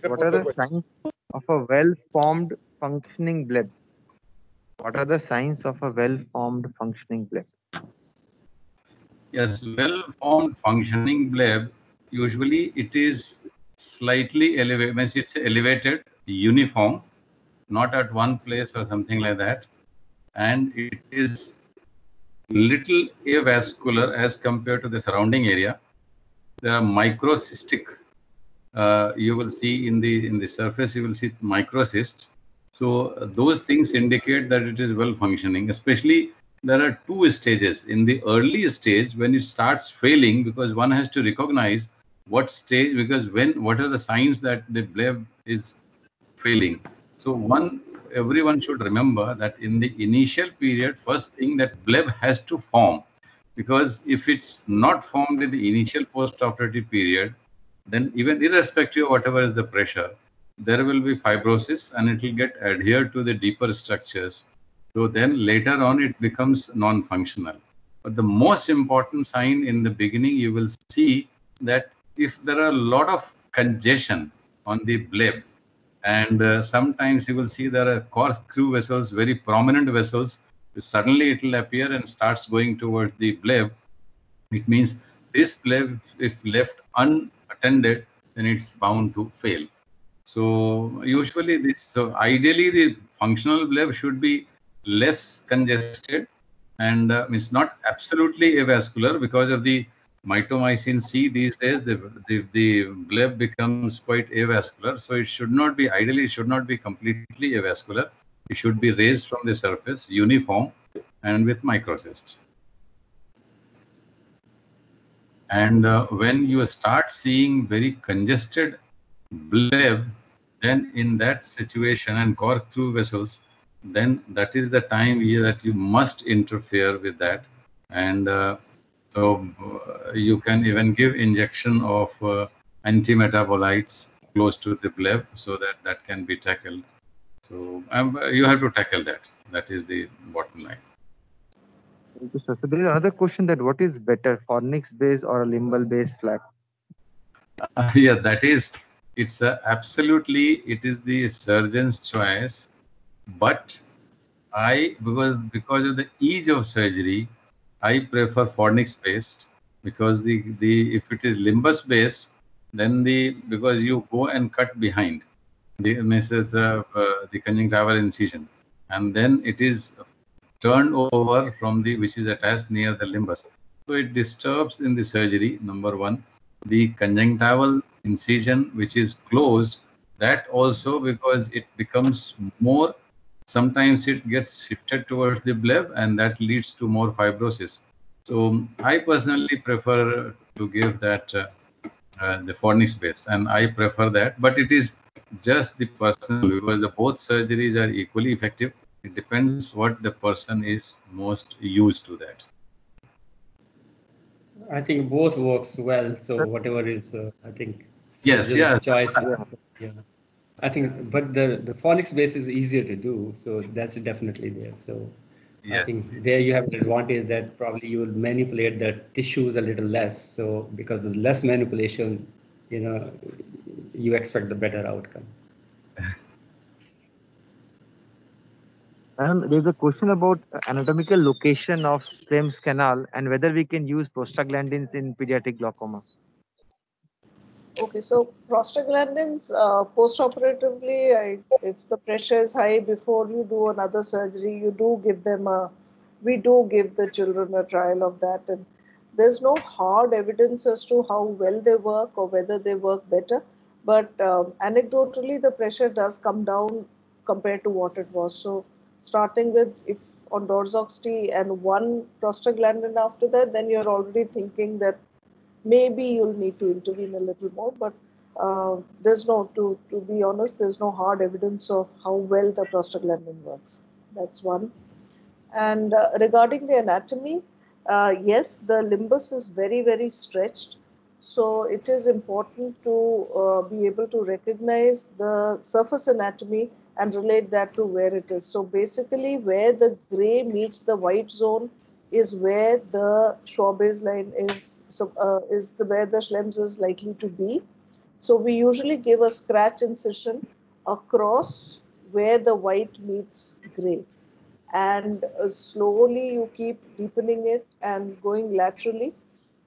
What are the signs of a well-formed functioning bleb? What are the signs of a well-formed functioning bleb? Yes, well-formed functioning bleb, usually it is slightly elevated, means it's elevated, uniform, not at one place or something like that. And it is little avascular as compared to the surrounding area. There are microcystic. You will see in the surface, you will see microcysts. So those things indicate that it is well functioning. Especially there are two stages. In the early stage, when it starts failing, because one has to recognize what stage, because what are the signs that the bleb is failing. So everyone should remember that in the initial period, first thing that bleb has to form, because if it's not formed in the initial post-operative period, then even irrespective of whatever is the pressure, there will be fibrosis and it will get adhered to the deeper structures. So then later on it becomes non-functional. But the most important sign in the beginning, you will see that if there are a lot of congestion on the bleb, and sometimes you will see there are corkscrew vessels, very prominent vessels. Suddenly it will appear and starts going towards the bleb. It means this bleb, if left unattended, then it's bound to fail. So usually so ideally the functional bleb should be less congested and is not absolutely avascular because of the mitomycin C these days. The bleb becomes quite avascular, so it should not be, ideally it should not be completely avascular. It should be raised from the surface, uniform, and with microcysts. And when you start seeing very congested bleb, then in that situation and corkscrew vessels, then that is the time that you must interfere with that. And you can even give injection of antimetabolites close to the bleb so that that can be tackled. So you have to tackle that. That is the bottom line. Thank you, sir. So there is another question that what is better, fornix base or a limbal base flap? Yeah, that is, it's absolutely, it is the surgeon's choice. But because of the ease of surgery, I prefer fornix based, because the if it is limbus based, then because you go and cut behind the conjunctival incision, and then it is turned over from which is attached near the limbus. So it disturbs in the surgery, number one. The conjunctival incision, which is closed, that also, because it becomes more, sometimes it gets shifted towards the bleb and that leads to more fibrosis. So I personally prefer to give that the fornix based, and I prefer that, but it is just the personal, because both surgeries are equally effective. It depends what the person is most used to that. I think both works well. So whatever is, I think, surgeon's yes. choice. Yeah. I think, but the fornix base is easier to do, so that's definitely there. So Yes. I think there you have an advantage that probably you will manipulate the tissues a little less. So because of the less manipulation, you expect the better outcome. There's a question about anatomical location of Schlemm's canal and whether we can use prostaglandins in pediatric glaucoma. Okay, so prostaglandins post-operatively, if the pressure is high before you do another surgery, we do give the children a trial of that, and there's no hard evidence as to how well they work or whether they work better, but anecdotally the pressure does come down compared to what it was. So starting with, if on Dorzox T and one prostaglandin after that, then you're already thinking that maybe you'll need to intervene a little more, but to be honest, there's no hard evidence of how well the prostaglandin works. That's one. And regarding the anatomy, yes, the limbus is very, very stretched. So it is important to be able to recognize the surface anatomy and relate that to where it is. So basically where the gray meets the white zone is where the Shaw baseline is where the Schlemms is likely to be. So we usually give a scratch incision across where the white meets gray. And slowly you keep deepening it and going laterally.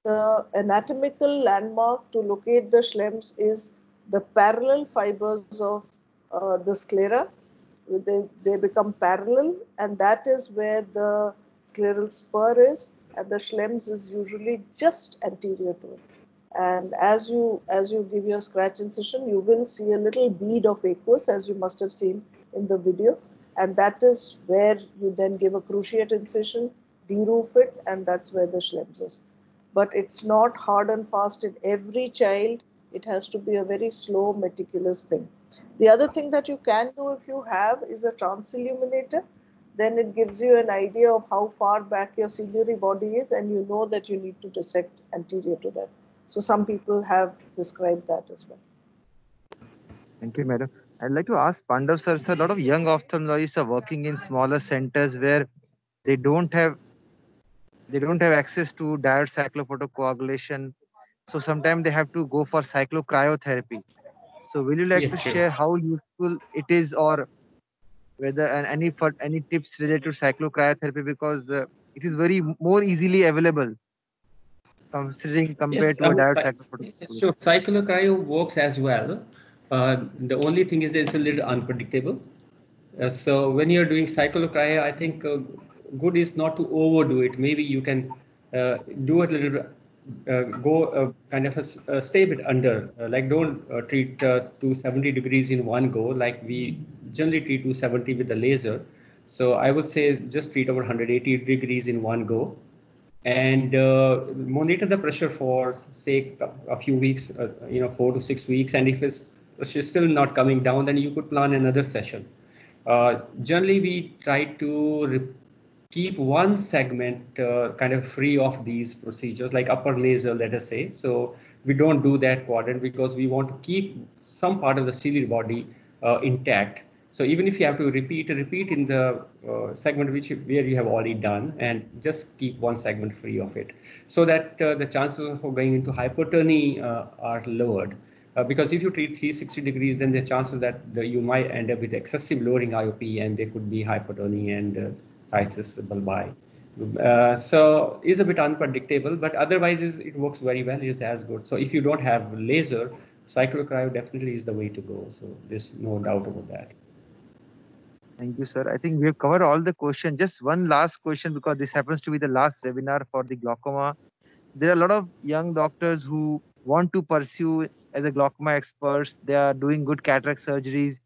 The anatomical landmark to locate the Schlemms is the parallel fibers of the sclera. They become parallel, and that is where the scleral spur is, and the Schlemms is usually just anterior to it. And as you give your scratch incision, you will see a little bead of aqueous, as you must have seen in the video, and that is where you then give a cruciate incision, deroof it, and that's where the Schlemms is. But it's not hard and fast in every child. It has to be a very slow, meticulous thing. The other thing that you can do if you have is a transilluminator. Then it gives you an idea of how far back your ciliary body is, and you know that you need to dissect anterior to that. So some people have described that as well. Thank you, madam. I'd like to ask Pandav sir, a lot of young ophthalmologists are working in smaller centers where they don't have access to direct cyclophotocoagulation. So sometimes they have to go for cyclocryotherapy. So will you like to share how useful it is, or whether any tips related to cyclocryotherapy, because it is very more easily available compared to a direct cyclophotocoagulation? So cyclocryo works as well. The only thing is that it's a little unpredictable. So when you're doing cyclocryo, I think good is not to overdo it. Maybe you can do a little, kind of stay a bit under, like don't treat 270 degrees in one go, like we generally treat 270 with the laser. So I would say just treat over 180 degrees in one go, and monitor the pressure for say a few weeks, 4 to 6 weeks. And if it's still not coming down, then you could plan another session. Generally, we try to keep one segment kind of free of these procedures, like upper nasal, let us say. So we don't do that quadrant because we want to keep some part of the ciliary body intact. So even if you have to repeat in the segment where you have already done, and just keep one segment free of it, so that the chances of going into hypertonia are lowered. Because if you treat 360 degrees, then the chances that you might end up with excessive lowering IOP, and there could be hypertonia and phthisis bulbi. So it's a bit unpredictable, but otherwise it works very well. It is as good. So if you don't have laser, cyclocryo definitely is the way to go. So there's no doubt about that. Thank you, sir. I think we have covered all the questions. Just one last question, because this happens to be the last webinar for the glaucoma. There are a lot of young doctors who want to pursue as a glaucoma experts. They are doing good cataract surgeries.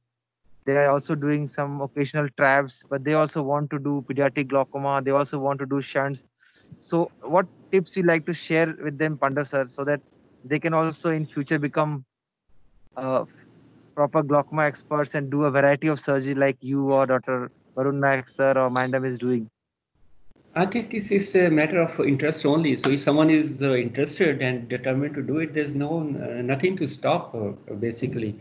They are also doing some occasional TRABs, but they also want to do pediatric glaucoma. They also want to do shunts. So what tips you like to share with them, Pandav sir, so that they can also in future become proper glaucoma experts and do a variety of surgery like you or Dr. Varun Naik sir or Mandam is doing? I think this is a matter of interest only. So if someone is interested and determined to do it, there's nothing to stop basically.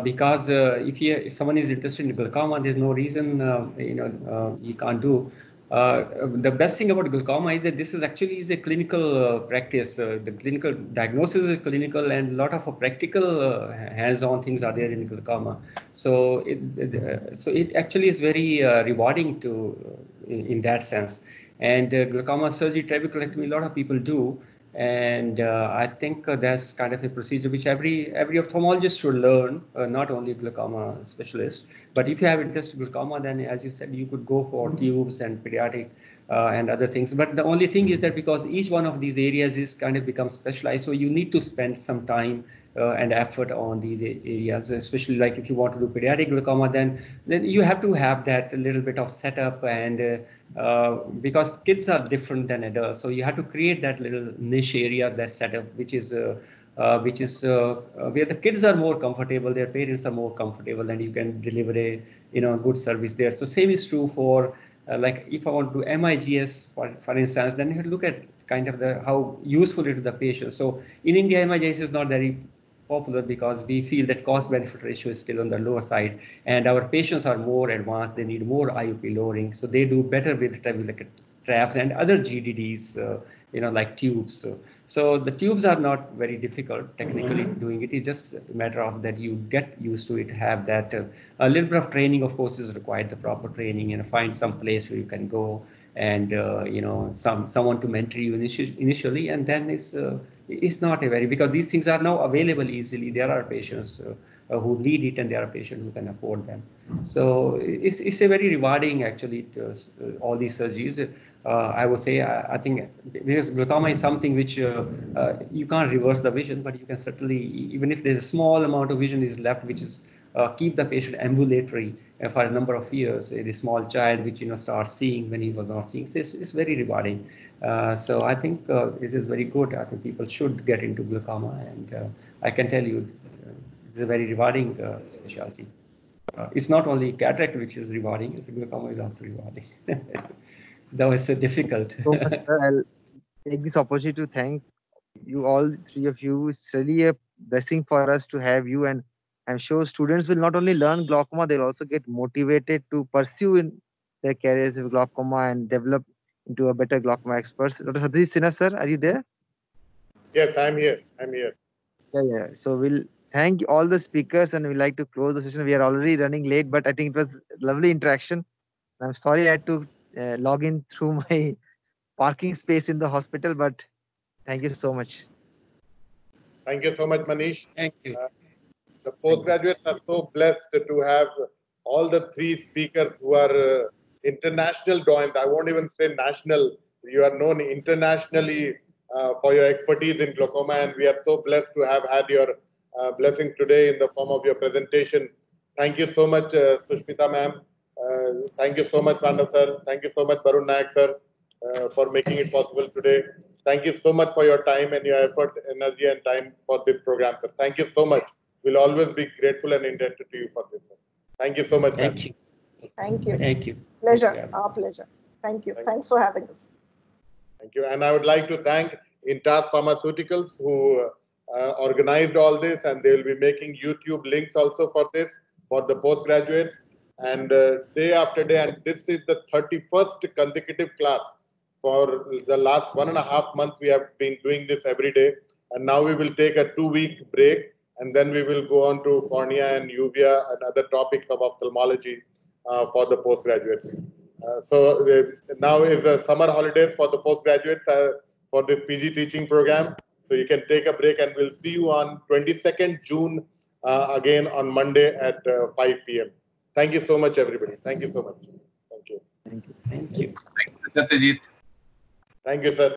Because if someone is interested in glaucoma, there's no reason you can't do. The best thing about glaucoma is that this is actually a clinical practice. The clinical diagnosis is clinical, and a lot of practical hands-on things are there in glaucoma. So it actually is very rewarding in that sense. And glaucoma surgery, trabeculectomy, a lot of people do. And I think that's kind of a procedure which every ophthalmologist should learn, not only glaucoma specialist. But if you have interest in glaucoma, then as you said, you could go for tubes and pediatric and other things. But the only thing is that because each one of these areas is kind of become specialized, so you need to spend some time and effort on these areas, especially like if you want to do pediatric glaucoma, then you have to have that little bit of setup, and because kids are different than adults, so you have to create that little niche area, that setup, which is where the kids are more comfortable, their parents are more comfortable, and you can deliver a good service there. So same is true for like if I want to do MIGS, for instance, then you have to look at kind of how useful it is to the patient. So in India, MIGS is not very popular because we feel that cost-benefit ratio is still on the lower side, and our patients are more advanced. They need more IUP lowering, so they do better with traps and other GDDs, like tubes. So the tubes are not very difficult technically doing it. It's just a matter of that you get used to it, have that a little bit of training, of course, is required, the proper training, and find some place where you can go and someone to mentor you initially, and then it's not a very, because these things are now available easily. There are patients who need it, and there are patients who can afford them. So it's a very rewarding actually all these surgeries. I would say, I think, because glaucoma is something which you can't reverse the vision, but you can certainly, even if there's a small amount of vision is left, which is keep the patient ambulatory for a number of years. A small child which starts seeing when he was not seeing. So it's very rewarding. So I think this is very good. I think people should get into glaucoma, and I can tell you it's a very rewarding specialty. It's not only cataract which is rewarding, it's glaucoma is also rewarding. That was so difficult. So much, sir. I'll take this opportunity to thank you, all three of you. It's really a blessing for us to have you, and I'm sure students will not only learn glaucoma, they'll also get motivated to pursue in their careers with glaucoma and develop into a better glaucoma expert. Dr. Satyajit Sinha, sir, are you there? Yes, I'm here. I'm here. Yeah. So we'll thank all the speakers, and we'd like to close the session. We are already running late, but I think it was lovely interaction. I'm sorry I had to log in through my parking space in the hospital, but thank you so much. Thank you so much, Manish. Thank you. The postgraduates are so blessed to have all the three speakers who are international doyens. I won't even say national. You are known internationally for your expertise in glaucoma, and we are so blessed to have had your blessings today in the form of your presentation. Thank you so much, Sushmita ma'am. Thank you so much, Pandav sir. Thank you so much, Barun Nayak sir, for making it possible today. Thank you so much for your time and your effort, energy, and time for this program, sir. Thank you so much. We'll always be grateful and indebted to you for this, sir. Thank you so much, ma'am. Thank you. Thank you. Thank you. Pleasure. Our pleasure. Thank you. Thanks for having us. Thank you. And I would like to thank Intas Pharmaceuticals who organized all this, and they will be making YouTube links also for this, for the postgraduates. And day after day, and this is the 31st consecutive class. For the last 1.5 months, we have been doing this every day. And now we will take a 2-week break, and then we will go on to cornea and uvea and other topics of ophthalmology for the postgraduates. Now is the summer holidays for the postgraduates for this PG teaching program. So you can take a break, and we'll see you on 22nd June again on Monday at 5 p.m. Thank you so much, everybody. Thank you so much. Thank you. Thank you. Thank you, Satyajit. Thank you, sir.